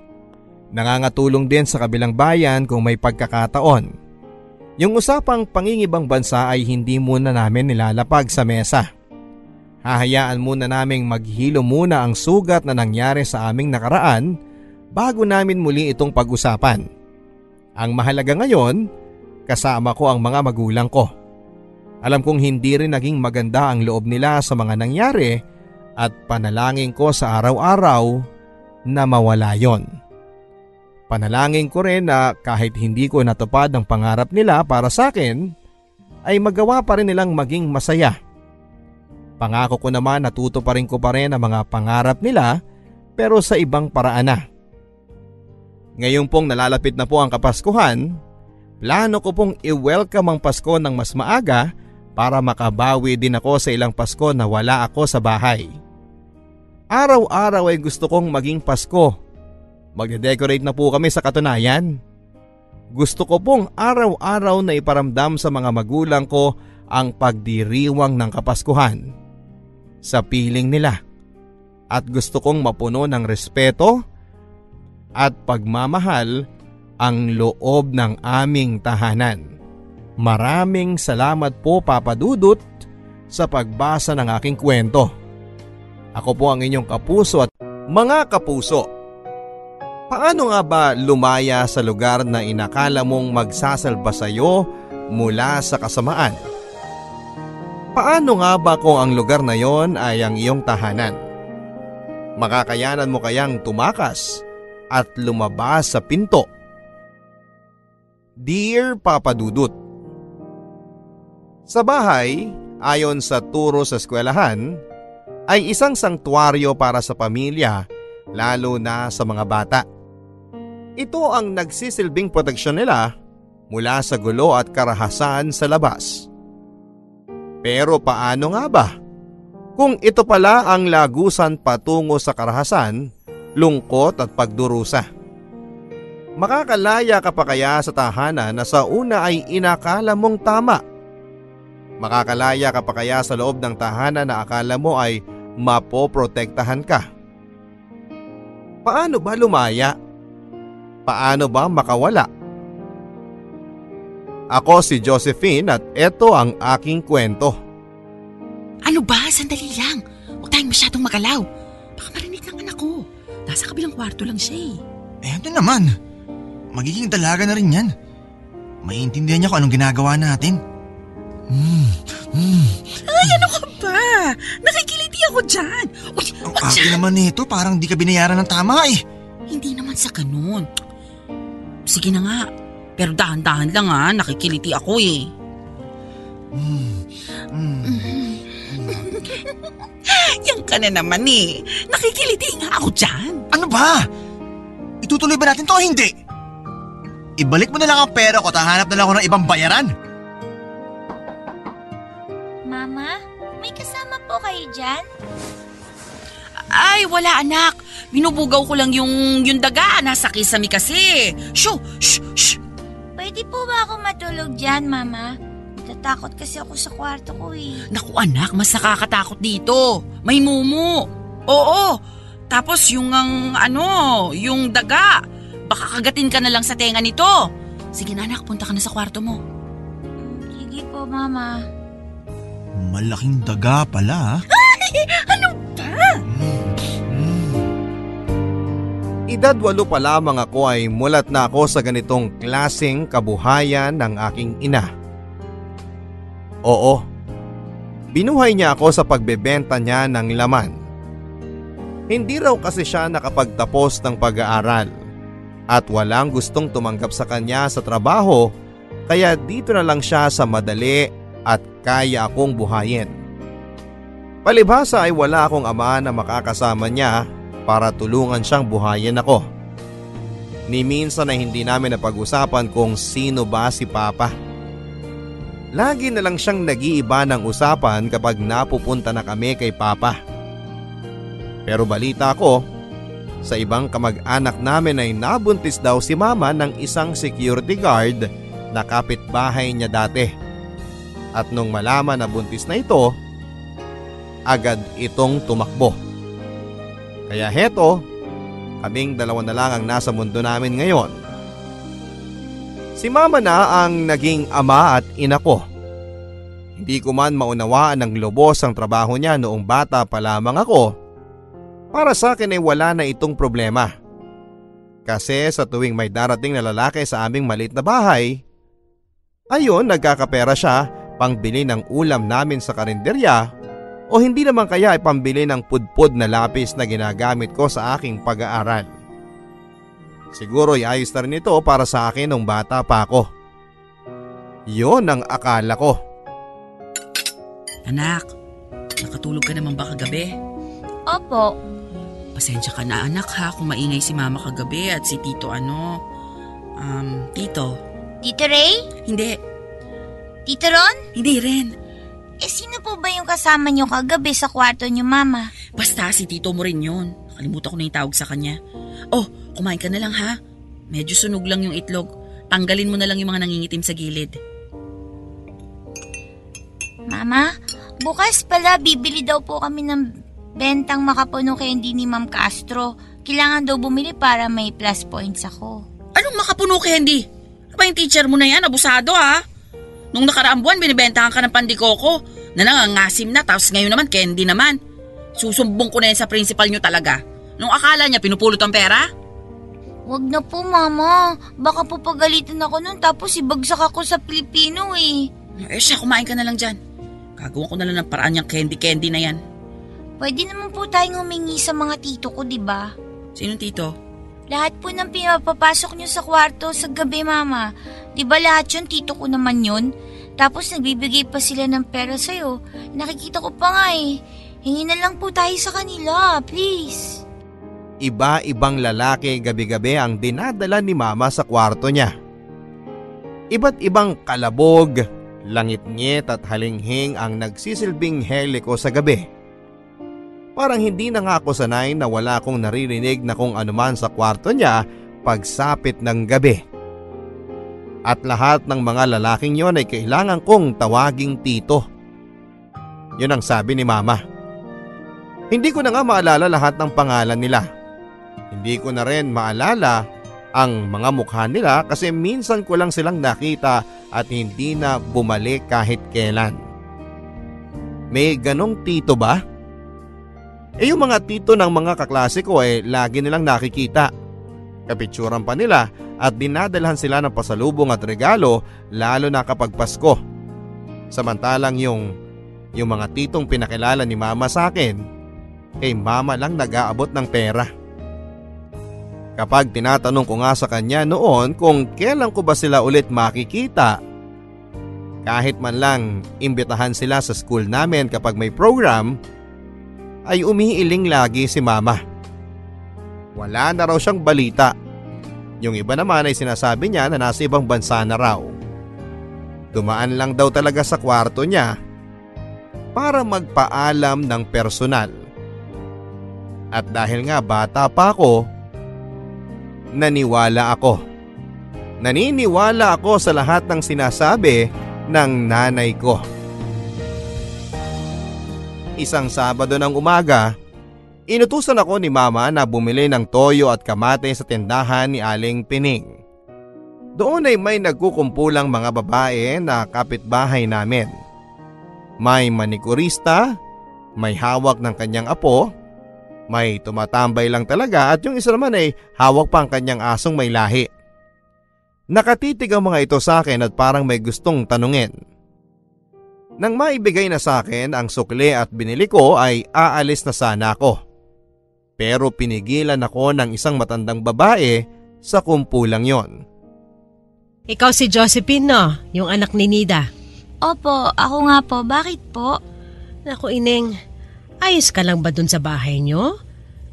Nangangatulong din sa kabilang bayan kung may pagkakataon. Yung usapang pangingibang bansa ay hindi muna namin nilalapag sa mesa. Hahayaan muna naming maghilo muna ang sugat na nangyari sa aming nakaraan bago namin muli itong pag-usapan. Ang mahalaga ngayon, kasama ko ang mga magulang ko. Alam kong hindi rin naging maganda ang loob nila sa mga nangyari at panalangin ko sa araw-araw na mawala yon. Panalangin ko rin na kahit hindi ko natupad ang pangarap nila para sa akin, ay magawa pa rin nilang maging masaya. Pangako ko naman natuto pa rin ko pa rin ang mga pangarap nila pero sa ibang paraan na. Ngayong pong nalalapit na po ang Kapaskuhan, plano ko pong i-welcome ang Pasko ng mas maaga para makabawi din ako sa ilang Pasko na wala ako sa bahay. Araw-araw ay gusto kong maging Pasko. Magde-decorate na po kami sa katunayan. Gusto ko pong araw-araw na iparamdam sa mga magulang ko ang pagdiriwang ng Kapaskuhan sa piling nila. At gusto kong mapuno ng respeto at pagmamahal ang loob ng aming tahanan. Maraming salamat po Papa Dudut sa pagbasa ng aking kwento. Ako po ang inyong kapuso at mga kapuso. Paano nga ba lumaya sa lugar na inakala mong magsasalba sa iyo mula sa kasamaan? Paano nga ba kung ang lugar na yon ay ang iyong tahanan? Makakayanan mo kayang tumakas at lumabas sa pinto? Dear Papa Dudut, sa bahay, ayon sa turo sa eskwelahan, ay isang sangtuaryo para sa pamilya, lalo na sa mga bata. Ito ang nagsisilbing proteksyon nila mula sa gulo at karahasan sa labas. Pero paano nga ba kung ito pala ang lagusan patungo sa karahasan, lungkot at pagdurusa? Makakalaya ka pa kaya sa tahanan na sa una ay inakala mong tama? Makakalaya ka pa kaya sa loob ng tahanan na akala mo ay mapoprotektahan ka? Paano ba lumaya? Paano ba makawala? Ako si Josephine at ito ang aking kwento. Ano ba? Sandali lang. Huwag tayong masyadong magalaw. Baka marinig ng anak ko. Nasa kabilang kwarto lang siya Ano naman? Magiging dalaga na rin yan. Maiintindihan niya kung anong ginagawa natin. Ay, ano ka ba? Nakikiliti ako dyan. Ang akin naman nito, parang di ka binayaran ng tama eh. Hindi naman sa ganun. Sige na nga. Pero dahan-dahan lang nakikiliti ako Yan ka na naman Nakikiliti nga ako dyan. Ano ba? Itutuloy ba natin to o hindi? Ibalik mo na lang ang pera ko at hahanap na lang ako ng ibang bayaran. Mama, may kasama po kayo dyan? Ay, wala anak. Binubugaw ko lang yung daga. Nasa kisame kasi. Shh. Pwede po ba ako matulog dyan, Mama? Natatakot kasi ako sa kwarto ko Naku anak, mas nakakatakot dito. May mumu. Oo. Tapos yung daga. Baka kagatin ka na lang sa tenga nito. Sige na anak, punta ka na sa kwarto mo. Sige po, Mama. Malaking daga pala. Ano ba? Edad 8 pa lamang ako ay mulat na ako sa ganitong klaseng kabuhayan ng aking ina. Oo, binuhay niya ako sa pagbebenta niya ng laman. Hindi raw kasi siya nakapagtapos ng pag-aaral at walang gustong tumanggap sa kanya sa trabaho, kaya dito na lang siya sa madali at kaya akong buhayin. Palibhasa ay wala akong ama na makakasama niya para tulungan siyang buhayin ako. Ni minsan ay hindi namin napag-usapan kung sino ba si Papa. Lagi na lang siyang nag-iiba ng usapan kapag napupunta na kami kay Papa. Pero balita ko, sa ibang kamag-anak namin ay nabuntis daw si Mama ng isang security guard na kapitbahay niya dati. At nung malaman na buntis na ito, agad itong tumakbo. Kaya heto, kaming dalawa na lang ang nasa mundo namin ngayon. Si Mama na ang naging ama at ina ko. Hindi ko man maunawaan ng lubos ang trabaho niya noong bata pa lamang ako. Para sa akin ay wala na itong problema. Kasi sa tuwing may darating na lalaki sa aming maliit na bahay, ayun, nagkakapera siya pangbili ng ulam namin sa karinderya o hindi naman kaya ay pambili ng pudpud na lapis na ginagamit ko sa aking pag-aaral. Siguro ay ayos na rin ito para sa akin nung bata pa ako. Yun ang akala ko. Anak, nakatulog ka naman ba kagabi? Opo. Pasensya ka na anak ha kung maingay si Mama kagabi at si Tito Tito. Tito Ray? Hindi, Tito Ron? hindi rin. Sino po ba yung kasama niyo kagabi sa kwarto niyo, Mama? Basta si Tito mo rin yun. Nakalimutan ko na yung tawag sa kanya. Oh, kumain ka na lang ha. Medyo sunog lang yung itlog. Tanggalin mo na lang yung mga nangingitim sa gilid. Mama, bukas pala bibili daw po kami ng bentang makapuno candy ni Ma'am Castro. Kailangan daw bumili para may plus points ako. Anong makapuno candy? Ano ba yung teacher mo na yan? Abusado ha? Nung nakaraang buwan, binibentahan ka ng pandikoko na nangangasim na, tapos ngayon naman, candy naman. Susumbong ko na yan sa principal nyo talaga. Nung akala niya, pinupulot ang pera? Wag na po, Mama. Baka po pagalitan ako nun tapos ibagsak ako sa Pilipino eh. Siya, kumain ka na lang dyan. Gagawa ko na lang ng paraan yung candy na yan. Pwede naman po tayong humingi sa mga tito ko, diba? Sinong tito? Lahat po ng pinapapasok nyo sa kwarto sa gabi, Mama. Diba lahat yun, tito ko naman yun? Tapos nagbibigay pa sila ng pera sa'yo. Nakikita ko pa nga eh. Hingi na lang po tayo sa kanila, please. Iba-ibang lalaki gabi-gabi ang dinadala ni Mama sa kwarto niya. Iba't ibang kalabog, langit-ngit at halinghing ang nagsisilbing heliko sa gabi. Parang hindi na nga ako sanay na wala akong naririnig na kung anuman sa kwarto niya pagsapit ng gabi. At lahat ng mga lalaking yon ay kailangan kong tawaging tito. Yun ang sabi ni Mama. Hindi ko na nga maalala lahat ng pangalan nila. Hindi ko na rin maalala ang mga mukha nila kasi minsan ko lang silang nakita at hindi na bumalik kahit kailan. May ganong tito ba? Yung mga tito ng mga kaklase ko lagi nilang nakikita. Kapitsuran pa nila at dinadalhan sila ng pasalubong at regalo lalo na kapag Pasko. Samantalang yung mga titong pinakilala ni Mama sa akin, Mama lang nag-aabot ng pera. Kapag tinatanong ko nga sa kanya noon kung kailan ko ba sila ulit makikita, kahit man lang imbitahan sila sa school namin kapag may program, ay umiiling lagi si Mama. Wala na raw siyang balita. Yung iba naman ay sinasabi niya na nasa ibang bansa na raw. Dumaan lang daw talaga sa kwarto niya para magpaalam ng personal. At dahil nga bata pa ako, naniwala ako. Naniniwala ako sa lahat ng sinasabi ng nanay ko. Isang Sabado ng umaga, inutusan ako ni Mama na bumili ng toyo at kamate sa tindahan ni Aling Pining. Doon ay may nagkukumpulang mga babae na kapitbahay namin. May manikurista, may hawak ng kanyang apo, may tumatambay lang talaga at yung isa naman ay hawak pa ang kanyang asong may lahi. Nakatitig ang mga ito sa akin at parang may gustong tanungin. Nang maibigay na sa akin ang sukli at binili ko ay aalis na sana ako. Pero pinigilan ako ng isang matandang babae sa kumpulang yon. Ikaw si Josephine, no? Yung anak ni Nida. Opo, ako nga po. Bakit po? Naku, Ineng, ayos ka lang ba dun sa bahay nyo?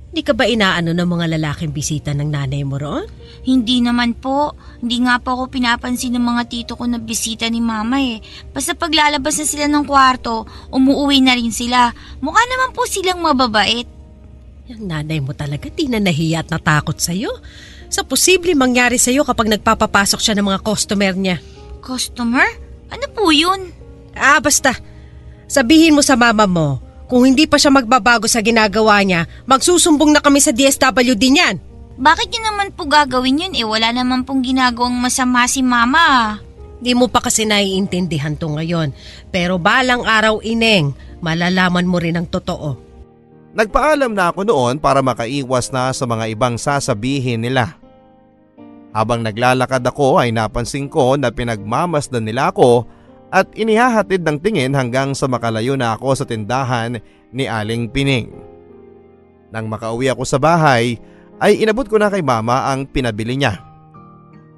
Di ka ba inaano ng mga lalaking bisita ng nanay mo roon? Hindi naman po. Hindi nga po ako pinapansin ng mga tito ko na bisita ni Mama eh. Basta paglalabas na sila ng kwarto, umuuwi na rin sila. Mukha naman po silang mababait. Yung nanay mo talaga di na nahiya at natakot sa'yo. Sa posible mangyari sa'yo kapag nagpapapasok siya ng mga customer niya. Customer? Ano po yun? Basta. Sabihin mo sa mama mo, Kung hindi pa siya magbabago sa ginagawa niya, magsusumbong na kami sa DSWD niyan. Bakit yun naman po gagawin yun Wala naman pong ginagawang masama si Mama. Di mo pa kasi naiintindihan to ngayon. Pero balang araw, Ineng, malalaman mo rin ang totoo. Nagpaalam na ako noon para makaiwas na sa mga ibang sasabihin nila. Habang naglalakad ako ay napansin ko na pinagmamasdan nila ako at inihahatid ng tingin hanggang sa makalayo na ako sa tindahan ni Aling Pining. Nang makauwi ako sa bahay ay inabot ko na kay Mama ang pinabili niya.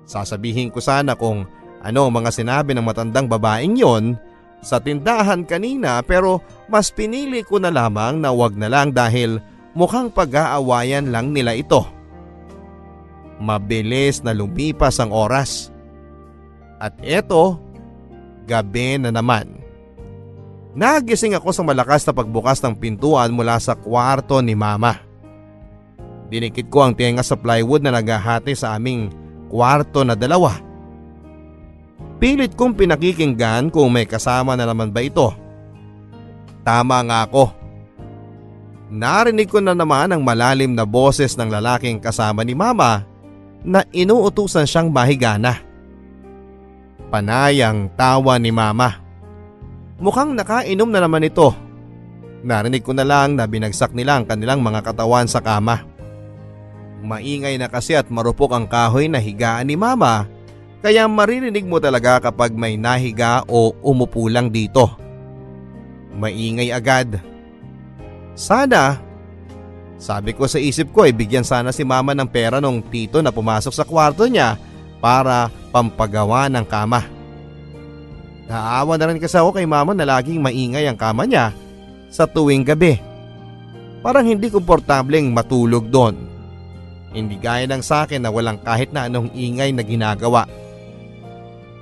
Sasabihin ko sana kung ano ang mga sinabi ng matandang babaeng yon sa tindahan kanina, pero mas pinili ko na lamang na wag na lang dahil mukhang pag-aawayan lang nila ito. Mabilis na lumipas ang oras. At eto, gabi na naman. Nagising ako sa malakas na pagbukas ng pintuan mula sa kwarto ni Mama. Dinikit ko ang tenga sa plywood na naghahati sa aming kwarto na dalawa. Pilit kong pinakikinggan kung may kasama na naman ba ito. Tama nga ako. Narinig ko na naman ang malalim na boses ng lalaking kasama ni Mama na inuutusan siyang mahigana. Panayang tawa ni Mama. Mukhang nakainom na naman ito. Narinig ko na lang na binagsak nila ang kanilang mga katawan sa kama. Maingay na kasi at marupok ang kahoy na higaan ni Mama, kaya maririnig mo talaga kapag may nahiga o umupo lang dito. Maingay agad. Sana, sabi ko sa isip ko, bigyan sana si Mama ng pera nung tito na pumasok sa kwarto niya para pampagawa ng kama. Naawa na rin kasi ako kay Mama na laging maingay ang kama niya sa tuwing gabi. Parang hindi komportableng matulog doon. Hindi gaya ng sa akin na walang kahit na anong ingay na ginagawa.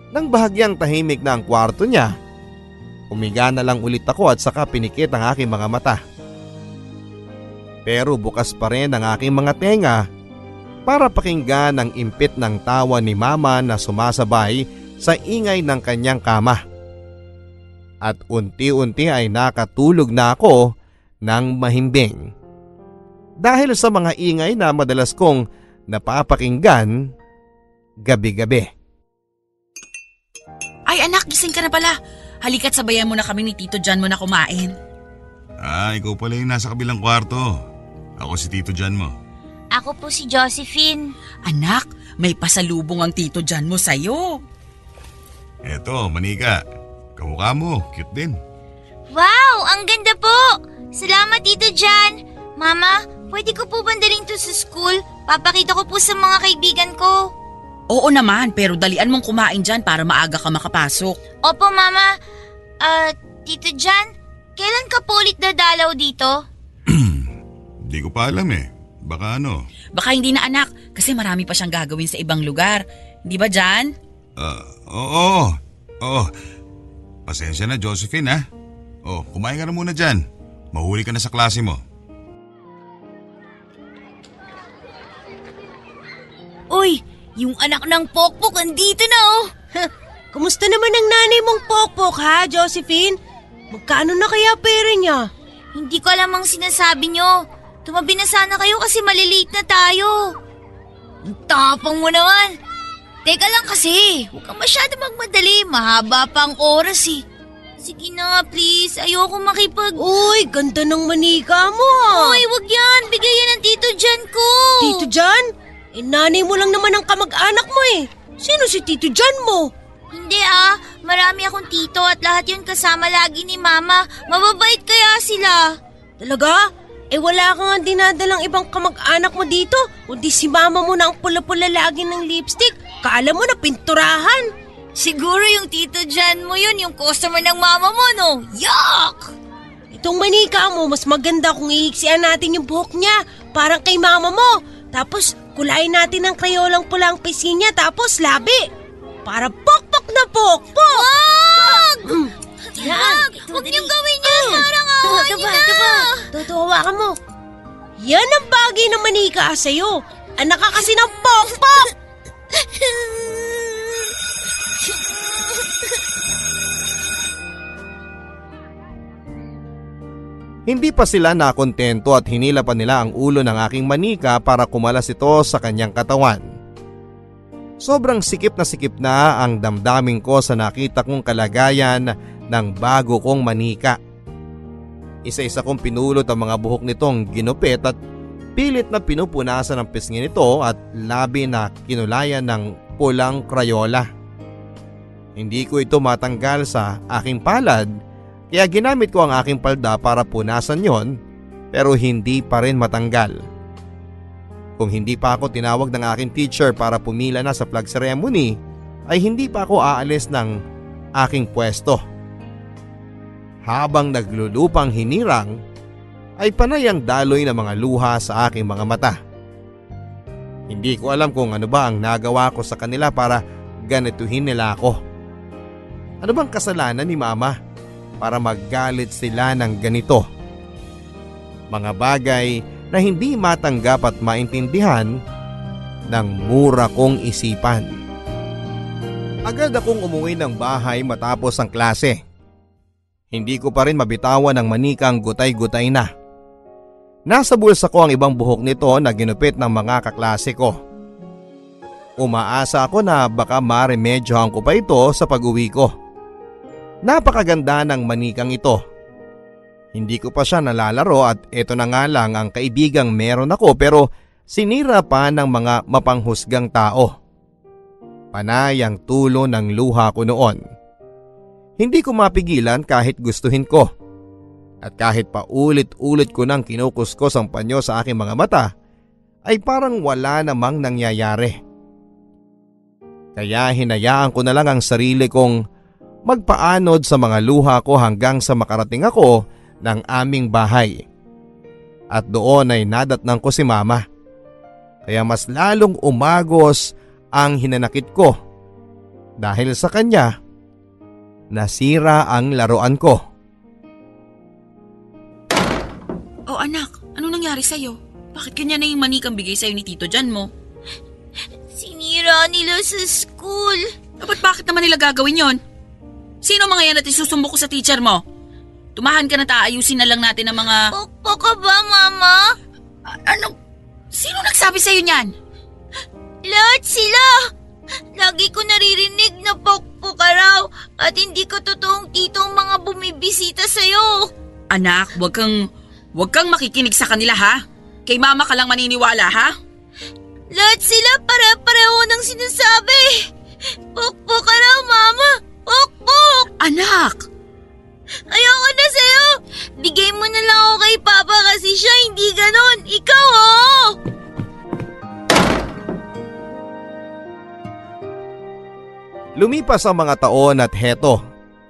Nang bahagyang tahimik na ang kwarto niya, umiga na lang ulit ako at saka pinikit ang aking mga mata. Pero bukas pa rin ang aking mga tenga para pakinggan ang impit ng tawa ni Mama na sumasabay sa ingay ng kanyang kama. At unti-unti ay nakatulog na ako ng mahimbing. Dahil sa mga ingay na madalas kong napapakinggan gabi-gabi. Ay anak, gising ka na pala. Halika't sabayan mo na kami ni Tito John mo na kumain. Ikaw pala yung nasa kabilang kwarto. Ako si Tito John mo. Ako po si Josephine. Anak, may pasalubong ang Tito John mo sa'yo. Eto, manika. Kamukha mo, cute din. Wow, ang ganda po! Salamat, Tito John. Mama, pwede ko po bandalin to sa school? Papakita ko po sa mga kaibigan ko. Oo naman, pero dalian mong kumain dyan para maaga ka makapasok. Opo, Mama. Tito John, kailan ka po ulit dadalaw dito? Di ko pa alam eh. Baka ano? Baka hindi na anak, kasi marami pa siyang gagawin sa ibang lugar. Di ba, John? Oo. Pasensya na, Josephine ha. Kumain ka na muna dyan. Mahuli ka na sa klase mo. Uy, yung anak ng Pokpok andito na oh. Kumusta naman ang nanay mong Pokpok ha, Josephine? Magkano na kaya pera niya? Hindi ko alam ang sinasabi nyo. Tumabi na sana kayo kasi malilate na tayo. Ang tapang mo naman. Teka lang kasi, huwag kang masyado magmadali. Mahaba pa ang oras eh. Sige na, please. Ayoko makipag... Uy, ganda ng manika mo ha. Uy, wag yan. Bigay yan ng Tito John ko. Tito John? Nanay mo lang naman ang kamag-anak mo eh. Sino si Tito John mo? Hindi marami akong tito at lahat yun kasama lagi ni Mama. Mababait kaya sila. Talaga? Wala ka nga dinadalang ibang kamag-anak mo dito. Kundi si Mama mo na ang pula-pula lagi ng lipstick. Kaala mo na pinturahan. Siguro yung Tito John mo yun, yung customer ng Mama mo, no? Yuck! Itong manika mo, mas maganda kung ihiksian natin yung buhok niya. Parang kay Mama mo. Tapos kulayin natin ng krayolang pula ang pisi niya, tapos labi. Para pokpok na pokpok! Wag! Huwag niyong gawin yan! Parang awa niyo na! Tutuwa ka mo. Yan ang bagay na manika sa'yo. Anak ka kasi ng pokpok! Hindi pa sila nakontento at hinila pa nila ang ulo ng aking manika para kumalas ito sa kanyang katawan. Sobrang sikip na ang damdamin ko sa nakita kong kalagayan ng bago kong manika. Isa-isa kong pinulot ang mga buhok nitong ginupit at pilit na pinupunasan ang pisngi nito at labi na kinulayan ng pulang krayola. Hindi ko ito matanggal sa aking palad kaya ginamit ko ang aking palda para punasan yon pero hindi pa rin matanggal. Kung hindi pa ako tinawag ng aking teacher para pumila na sa flag ceremony ay hindi pa ako aalis ng aking pwesto. Habang naglulupang hinirang ay panay ang daloy ng mga luha sa aking mga mata. Hindi ko alam kung ano ba ang nagawa ko sa kanila para ganituhin nila ako. Ano bang kasalanan ni Mama para maggalit sila ng ganito? Mga bagay na hindi matanggap at maintindihan ng mura kong isipan. Agad akong umuwi ng bahay matapos ang klase. Hindi ko pa rin mabitawan ng manikang gutay-gutay na. Nasa bulsa ko ang ibang buhok nito na ginupit ng mga kaklase ko. Umaasa ako na baka maremedyohan ko pa ito sa pag-uwi ko. Napakaganda ng manikang ito. Hindi ko pa siya nalalaro at eto na nga lang ang kaibigang meron ako pero sinira pa ng mga mapanghusgang tao. Panay ang tulo ng luha ko noon. Hindi ko mapigilan kahit gustuhin ko. At kahit pa ulit-ulit ko nang kinukuskos ang panyo sa aking mga mata, ay parang wala namang nangyayari. Kaya hinayaan ko na lang ang sarili kong magpaanod sa mga luha ko hanggang sa makarating ako ng aming bahay. At doon ay nadatnang ko si Mama. Kaya mas lalong umagos ang hinanakit ko. Dahil sa kanya, nasira ang laruan ko. Oh anak, anong nangyari sa'yo? Bakit ganyan na yung manikang bigay sa'yo ni Tito Jan mo? Sinira nila sa school. Bakit naman nila gagawin yon? Sino mga yan at isusumbo ko sa teacher mo? Tumahan ka na taayusin na lang natin ang mga… Pokpo ka ba, Mama? Ano? Sino nagsabi sa'yo niyan? Lahat sila. Lagi ko naririnig na pokpo ka raw at hindi ko totoong tito ang mga bumibisita sa'yo. Anak, wag kang makikinig sa kanila ha? Kay Mama ka lang maniniwala ha? Lahat sila pare-pareho ng sinasabi. Pokpo ka raw, Mama. Pokpok! Anak! Ayoko na sa'yo. Bigay mo na lang ako kay Papa kasi siya hindi ganon. Ikaw oh! Lumipas ang mga taon at heto,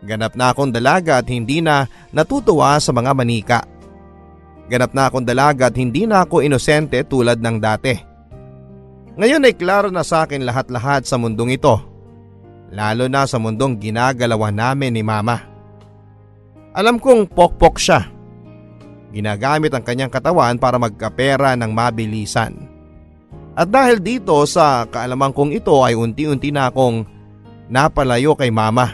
ganap na akong dalaga at hindi na natutuwa sa mga manika. Ganap na akong dalaga at hindi na ako inosente tulad ng dati. Ngayon ay klaro na sa akin lahat-lahat sa mundong ito, lalo na sa mundong ginagalawan namin ni Mama. Alam kong pokpok siya. Ginagamit ang kanyang katawan para magkapera ng mabilisan. At dahil dito sa kaalaman kong ito ay unti-unti na akong napalayo kay Mama.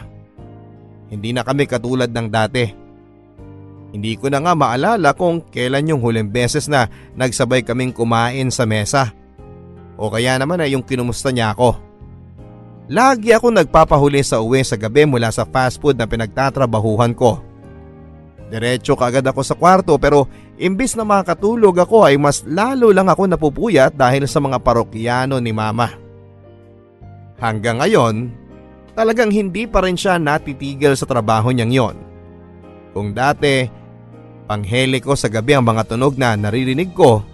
Hindi na kami katulad ng dati. Hindi ko na nga maalala kung kailan yung huling beses na nagsabay kaming kumain sa mesa. O kaya naman ay yung kinumusta niya ako. Lagi ako nagpapahuli sa uwi sa gabi mula sa fast food na pinagtatrabahuhan ko. Diretso kaagad ako sa kwarto pero imbis na makatulog ako ay mas lalo lang ako napupuyat dahil sa mga parokyano ni Mama. Hanggang ngayon, talagang hindi pa rin siya natitigil sa trabaho niyang yon. Kung dati, panghele ko sa gabi ang mga tunog na naririnig ko.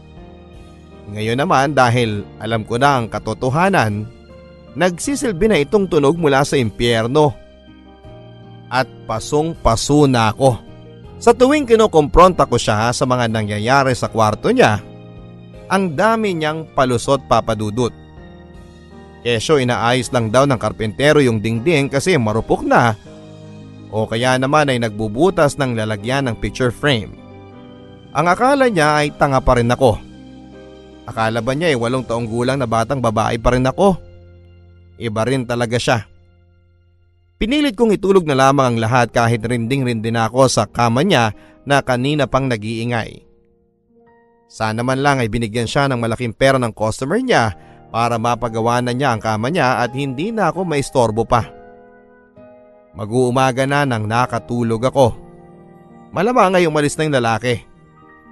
Ngayon naman dahil alam ko na ang katotohanan, nagsisilbi na itong tunog mula sa impyerno. At pasong-paso na ako. Sa tuwing kinukompronta ko siya sa mga nangyayari sa kwarto niya, ang dami niyang palusot papadudot. Kesyo inaayos lang daw ng karpentero yung dingding kasi marupok na o kaya naman ay nagbubutas ng lalagyan ng picture frame. Ang akala niya ay tanga pa rin ako. Akala ba niya ay 8 taong gulang na batang babae pa rin ako? Iba rin talaga siya. Pinilit kong itulog na lamang ang lahat kahit rinding-rindi na ako sa kama niya na kanina pang nag-iingay. Sana man lang ay binigyan siya ng malaking pera ng customer niya para mapagawa na niya ang kama niya at hindi na ako maistorbo pa. Mag-uumaga na nang nakatulog ako. Malamang ay umalis na yung lalaki.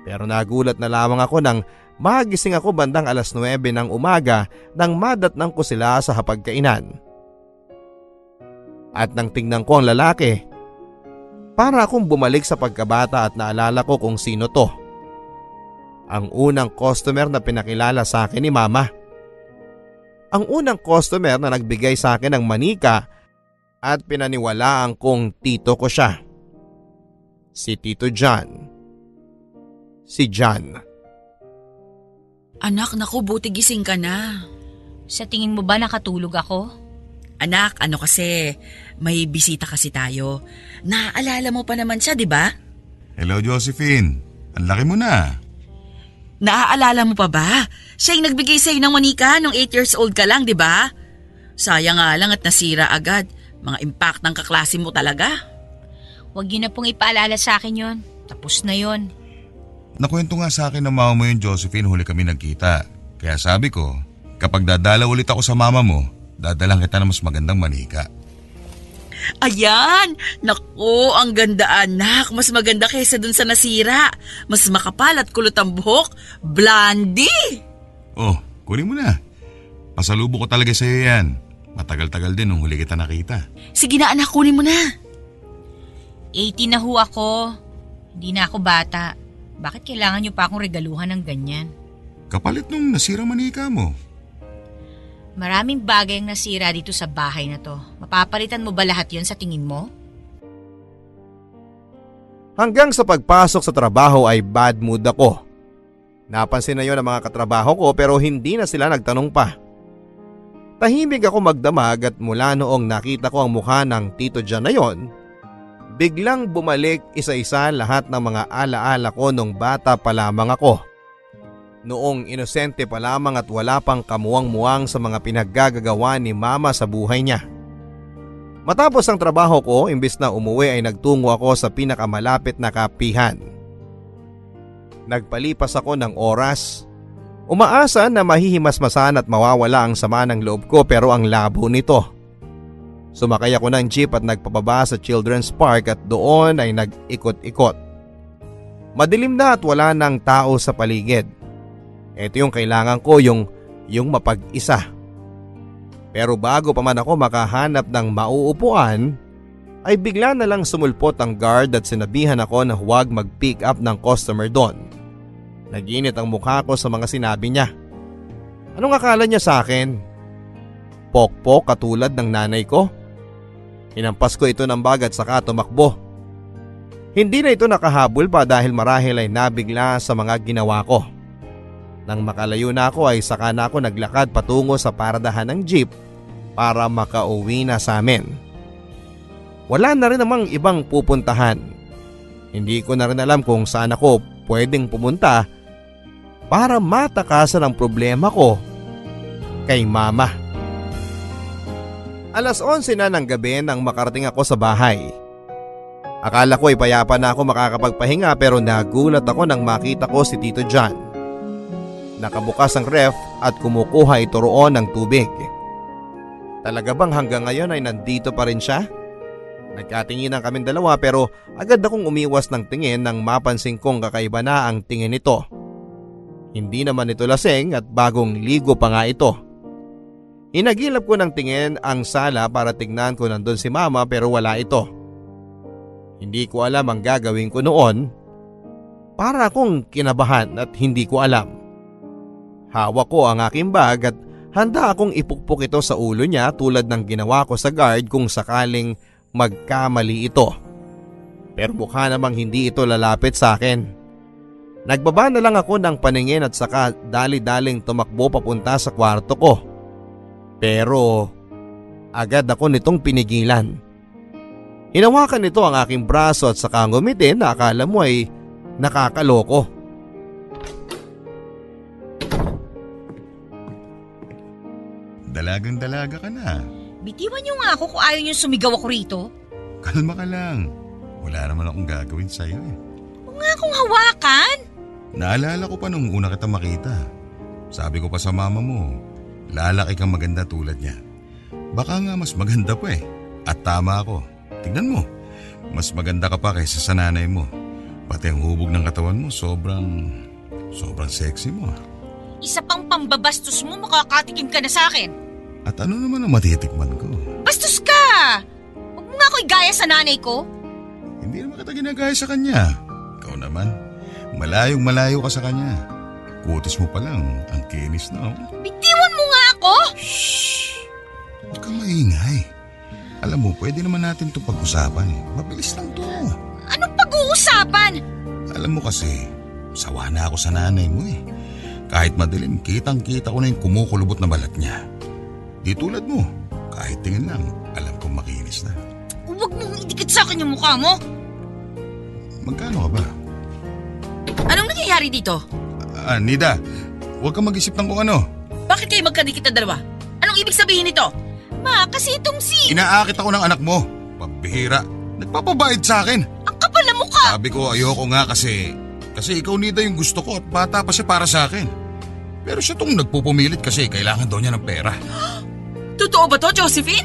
Pero nagulat na lamang ako nang magising ako bandang 9:00 ng umaga nang madatnang ko sila sa hapagkainan. At nang tingnan ko ang lalaki, para akong bumalik sa pagkabata at naalala ko kung sino to. Ang unang customer na pinakilala sa akin ni Mama. Ang unang customer na nagbigay sa akin ng manika at pinaniwalaan kong tito ko siya. Si Tito John. Si John. Anak, naku, buti gising ka na. Sa tingin mo ba nakatulog ako? Anak, kasi, may bisita kasi tayo. Naaalala mo pa naman siya, di ba? Hello, Josephine. Ang laki mo na. Naaalala mo pa ba? Siya yung nagbigay sa'yo ng manika nung 8 years old ka lang, di ba? Sayang nga lang at nasira agad. Mga impact ng kaklase mo talaga. Huwag yun na pong ipaalala sa akin yon. Tapos na yon. Nakwento nga sa akin ng mama mo yung Josephine huli kami nagkita. Kaya sabi ko, kapag dadala ulit ako sa mama mo, dadalang kita ng mas magandang manika. Ayan! Naku, ang ganda anak. Mas maganda kaysa dun sa nasira. Mas makapal at kulot ang buhok. Blondie! Oh, kunin mo na. Pasalubo ko talaga sa'yo yan. Matagal-tagal din nung huli kita nakita. Sige na anak, kunin mo na. 18 na ho ako. Hindi na ako bata. Bakit kailangan niyo pa akong regaluhan ng ganyan? Kapalit nung nasira manika mo. Maraming bagay ang nasira dito sa bahay na to. Mapapalitan mo ba lahat yon sa tingin mo? Hanggang sa pagpasok sa trabaho ay bad mood ako. Napansin na yon ng mga katrabaho ko pero hindi na sila nagtanong pa. Tahimik ako magdamag at mula noong nakita ko ang mukha ng Tito John na yon, biglang bumalik isa-isa lahat ng mga alaala ko nung bata pa lamang ako. Noong inosente pa lamang at wala pang kamuwang-muwang sa mga pinaggagawa ni Mama sa buhay niya. Matapos ang trabaho ko, imbis na umuwi ay nagtungo ako sa pinakamalapit na kapihan. Nagpalipas ako ng oras. Umaasa na mahihimasmasan at mawawala ang sama ng loob ko pero ang labo nito. Sumakay ako ng jeep at nagpababa sa Children's Park at doon ay nag-ikot-ikot. Madilim na at wala nang tao sa paligid. Ito yung kailangan ko, yung mapag-isa. Pero bago pa man ako makahanap ng mauupuan, ay bigla na lang sumulpot ang guard at sinabihan ako na huwag mag-pick up ng customer doon. Naginit ang mukha ko sa mga sinabi niya. Anong akala niya sa akin? Pokpok katulad ng nanay ko? Hinampas ko ito ng bag at saka tumakbo. Hindi na ito nakahabol pa dahil marahil ay nabigla sa mga ginawa ko. Nang makalayo na ako ay saka na ako naglakad patungo sa paradahan ng jeep para makauwi na sa amin. Wala na rin namang ibang pupuntahan. Hindi ko na rin alam kung saan ako pwedeng pumunta para matakasan ang problema ko kay Mama. 11:00 na ng gabi nang makarating ako sa bahay. Akala ko ay payapa na ako makakapagpahinga pero nagulat ako nang makita ko si Tito John. Nakabukas ang ref at kumukuha ito roon ng tubig. Talaga bang hanggang ngayon ay nandito pa rin siya? Nagkatinginan kaming dalawa pero agad akong umiwas ng tingin nang mapansin kong kakaiba na ang tingin nito. Hindi naman ito lasing at bagong ligo pa nga ito. Inagilap ko ng tingin ang sala para tignan ko nandun si Mama pero wala ito. Hindi ko alam ang gagawin ko noon. Para akong kinabahan at hindi ko alam. Hawak ko ang aking bag at handa akong ipukpok ito sa ulo niya tulad ng ginawa ko sa guard kung sakaling magkamali ito. Pero mukha namang hindi ito lalapit sa akin. Nagbaba na lang ako ng paningin at saka dali-daling tumakbo papunta sa kwarto ko. Pero agad ako nitong pinigilan. Hinawakan nito ang aking braso at saka ngumiti na akala mo ay nakakaloko. Dalagang-dalaga ka na. Bitiwan niyo nga ako kung ayaw niyo sumigaw ako rito. Kalma ka lang. Wala naman akong gagawin sa'yo eh. nga akong hawakan. Naalala ko pa nung una kita makita. Sabi ko pa sa mama mo, lalaki kang maganda tulad niya. Baka nga mas maganda pa eh. At tama ako. Tignan mo, mas maganda ka pa kaysa sa nanay mo. Pati ang hubog ng katawan mo, sobrang sexy mo. Isa pang pambabastos mo, makakatikim ka na sa akin. At ano naman ang matitikman ko? Bastos ka! Huwag mo nga ako igaya sa nanay ko. Hindi naman kita ginagaya sa kanya. Ikaw naman, malayong malayo ka sa kanya. Kutis mo pa lang, ang kinis na. Bitiwan mo nga ako! Shhh! Huwag kang maingay. Alam mo, pwede naman natin ito pag-usapan. Mabilis lang to. Anong pag-uusapan? Alam mo kasi, sawa na ako sa nanay mo eh. Kahit madilim, kitang-kita ko na yung kumukulubot na balat niya. Di tulad mo, kahit tingin lang, alam kong makinis na. Huwag mong idikit sa akin yung mukha mo. Magkano ka ba? Anong nangyayari dito? Nida, huwag kang mag-isip ng kung ano. Bakit kayo magkadikit na dalawa? Anong ibig sabihin nito? Ma, kasi itong Inaakit ako ng anak mo. Pambihira. Nagpapabayad sa akin. Ang kapal na mukha! Sabi ko ayoko nga kasi ikaw Nida yung gusto ko at bata pa siya para sa akin. Pero siya tong nagpupumilit kasi kailangan daw niya ng pera. Totoo ba to, Josephine?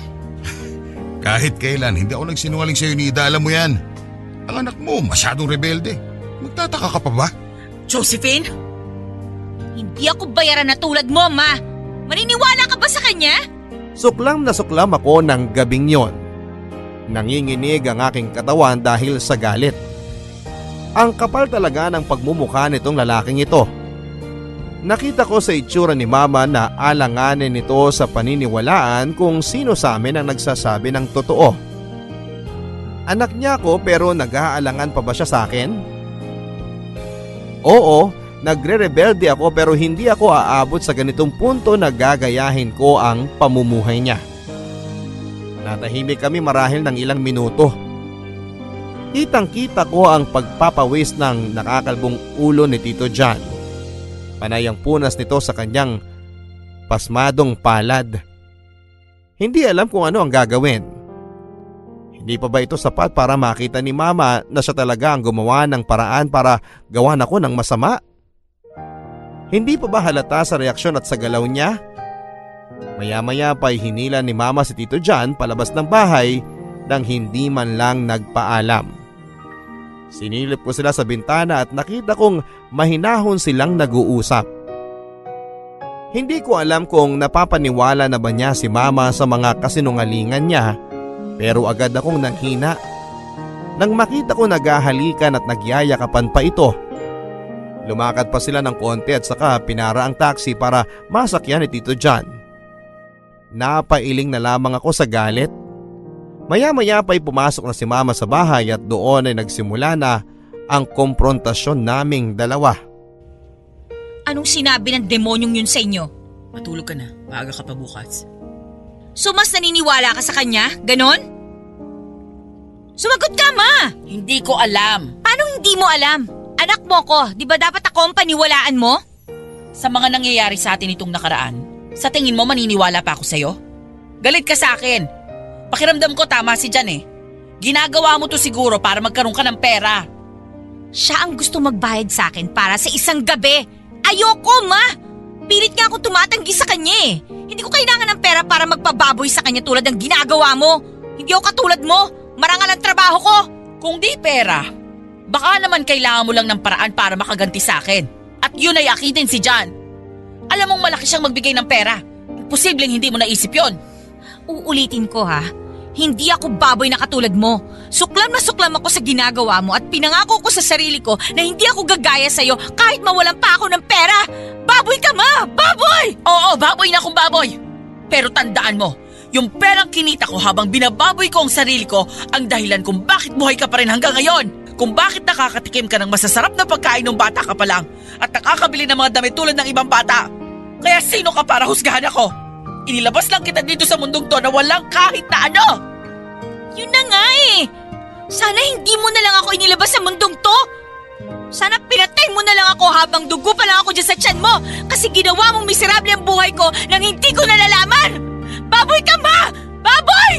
Kahit kailan, hindi ako nagsinungaling sa'yo Nida, alam mo yan. Ang anak mo masyadong rebelde. Magtataka ka pa ba? Josephine? Hindi ako bayaran na tulad mo, Ma. Maniniwala ka ba sa kanya? Suklam na suklam ako ng gabing yon. Nanginginig ang aking katawan dahil sa galit. Ang kapal talaga ng pagmumukha nitong lalaking ito. Nakita ko sa itsura ni Mama na alanganin nito sa paniniwalaan kung sino sa amin ang nagsasabi ng totoo. Anak niya ako pero nag-aalangan pa ba siya sa akin? Oo, nagre-rebelde ako pero hindi ako aabot sa ganitong punto na gagayahin ko ang pamumuhay niya. Natahimik kami marahil ng ilang minuto. Kitang-kita ko ang pagpapawis ng nakakalbong ulo ni Tito John. Panay ang punas nito sa kanyang pasmadong palad. Hindi alam kung ano ang gagawin. Hindi pa ba ito sapat para makita ni Mama na siya talaga ang gumawa ng paraan para gawan ako ng masama? Hindi pa ba halata sa reaksyon at sa galaw niya? Maya-maya pa'y hinila ni Mama si Tito John palabas ng bahay nang hindi man lang nagpaalam. Sinilip ko sila sa bintana at nakita kong mahinahon silang nag-uusap. Hindi ko alam kung napapaniwala na ba niya si Mama sa mga kasinungalingan niya, pero agad akong nanghina nang makita ko naghahalikan at nagyayakapan pa ito. Lumakad pa sila ng konti at saka pinara ang taxi para masakyan ni Tito John. Napailing na lamang ako sa galit. Maya-maya pa'y pumasok na si Mama sa bahay at doon ay nagsimula na ang komprontasyon naming dalawa. Anong sinabi ng demonyong yun sa inyo? Matulog ka na, maaga ka pa bukas. So mas naniniwala ka sa kanya? Ganon? Sumagot ka, Ma! Hindi ko alam. Paano hindi mo alam? Anak mo ko, di ba dapat ako ang paniwalaan mo? Sa mga nangyayari sa atin itong nakaraan, sa tingin mo maniniwala pa ako sa'yo? Galit ka sa akin. Pakiramdam ko tama si Jan eh. Ginagawa mo to siguro para magkaroon ka ng pera. Siya ang gusto magbayad sa akin para sa isang gabi. Ayoko, Ma! Pilit nga ako tumatanggi sa kanya eh. Hindi ko kailangan ng pera para magpababoy sa kanya tulad ng ginagawa mo. Hindi ako katulad mo. Marangal ang trabaho ko. Kung di pera, baka naman kailangan mo lang ng paraan para makaganti sa akin. At yun ay akitin si Jan. Alam mong malaki siyang magbigay ng pera. Imposibleng hindi mo naisip yon. Uulitin ko ha. Hindi ako baboy na katulad mo. Suklam na suklam ako sa ginagawa mo at pinangako ko sa sarili ko na hindi ako gagaya sa'yo kahit mawalan pa ako ng pera. Baboy ka, Ma! Baboy! Oo, baboy na akong baboy. Pero tandaan mo, yung perang kinita ko habang binababoy ko ang sarili ko ang dahilan kung bakit buhay ka pa rin hanggang ngayon. Kung bakit nakakatikim ka ng masasarap na pagkain ng bata ka pa lang at nakakabili ng mga damit tulad ng ibang bata. Kaya sino ka para husgahan ako? Inilabas lang kita dito sa mundong to na walang kahit na ano. Yun na nga eh. Sana hindi mo na lang ako inilabas sa mundong to. Sana pinatay mo na lang ako habang dugo pa lang ako dyan sa tiyan mo kasi ginawa mong miserable ang buhay ko nang hindi ko nalalaman. Baboy ka, Ma! Baboy!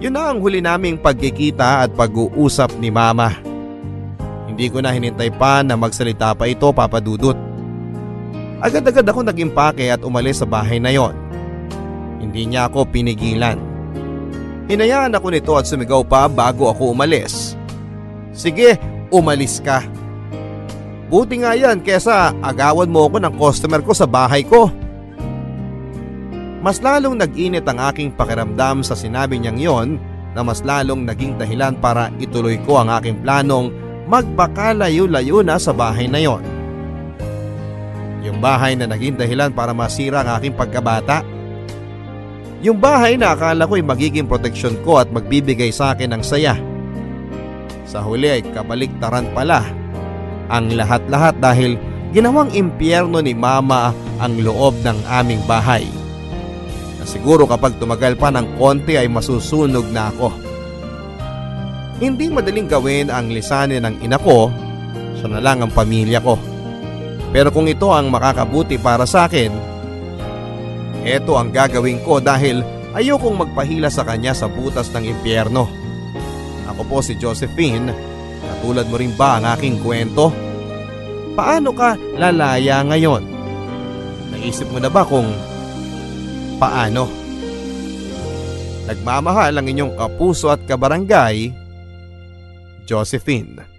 Yun na ang huli naming pagkikita at pag-uusap ni Mama. Hindi ko na hinintay pa na magsalita pa ito, Papa Dudut. Agad-agad ako nag-impake at umalis sa bahay na yon. Hindi niya ako pinigilan. Hinayaan ako nito at sumigaw pa bago ako umalis. Sige, umalis ka. Buti nga yan kesa agawan mo ako ng customer ko sa bahay ko. Mas lalong nag-init ang aking pakiramdam sa sinabi niyang yon, na mas lalong naging dahilan para ituloy ko ang aking planong magbakalayo-layo na sa bahay na yon. Yung bahay na naging dahilan para masira ang aking pagkabata. Yung bahay na akala ko'y magiging proteksyon ko at magbibigay sa akin ng saya. Sa huli ay kabaliktaran pala ang lahat-lahat dahil ginawang impyerno ni Mama ang loob ng aming bahay. Na siguro kapag tumagal pa ng konti ay masusunog na ako. Hindi madaling gawin ang lisanin ng ina ko, siya na lang ang pamilya ko. Pero kung ito ang makakabuti para sa akin, eto ang gagawin ko dahil ayokong magpahila sa kanya sa butas ng impyerno. Ako po si Josephine, katulad mo rin ba ang aking kwento? Paano ka lalaya ngayon? Naisip mo na ba kung paano? Nagmamahal ang inyong kapuso at kabarangay, Josephine.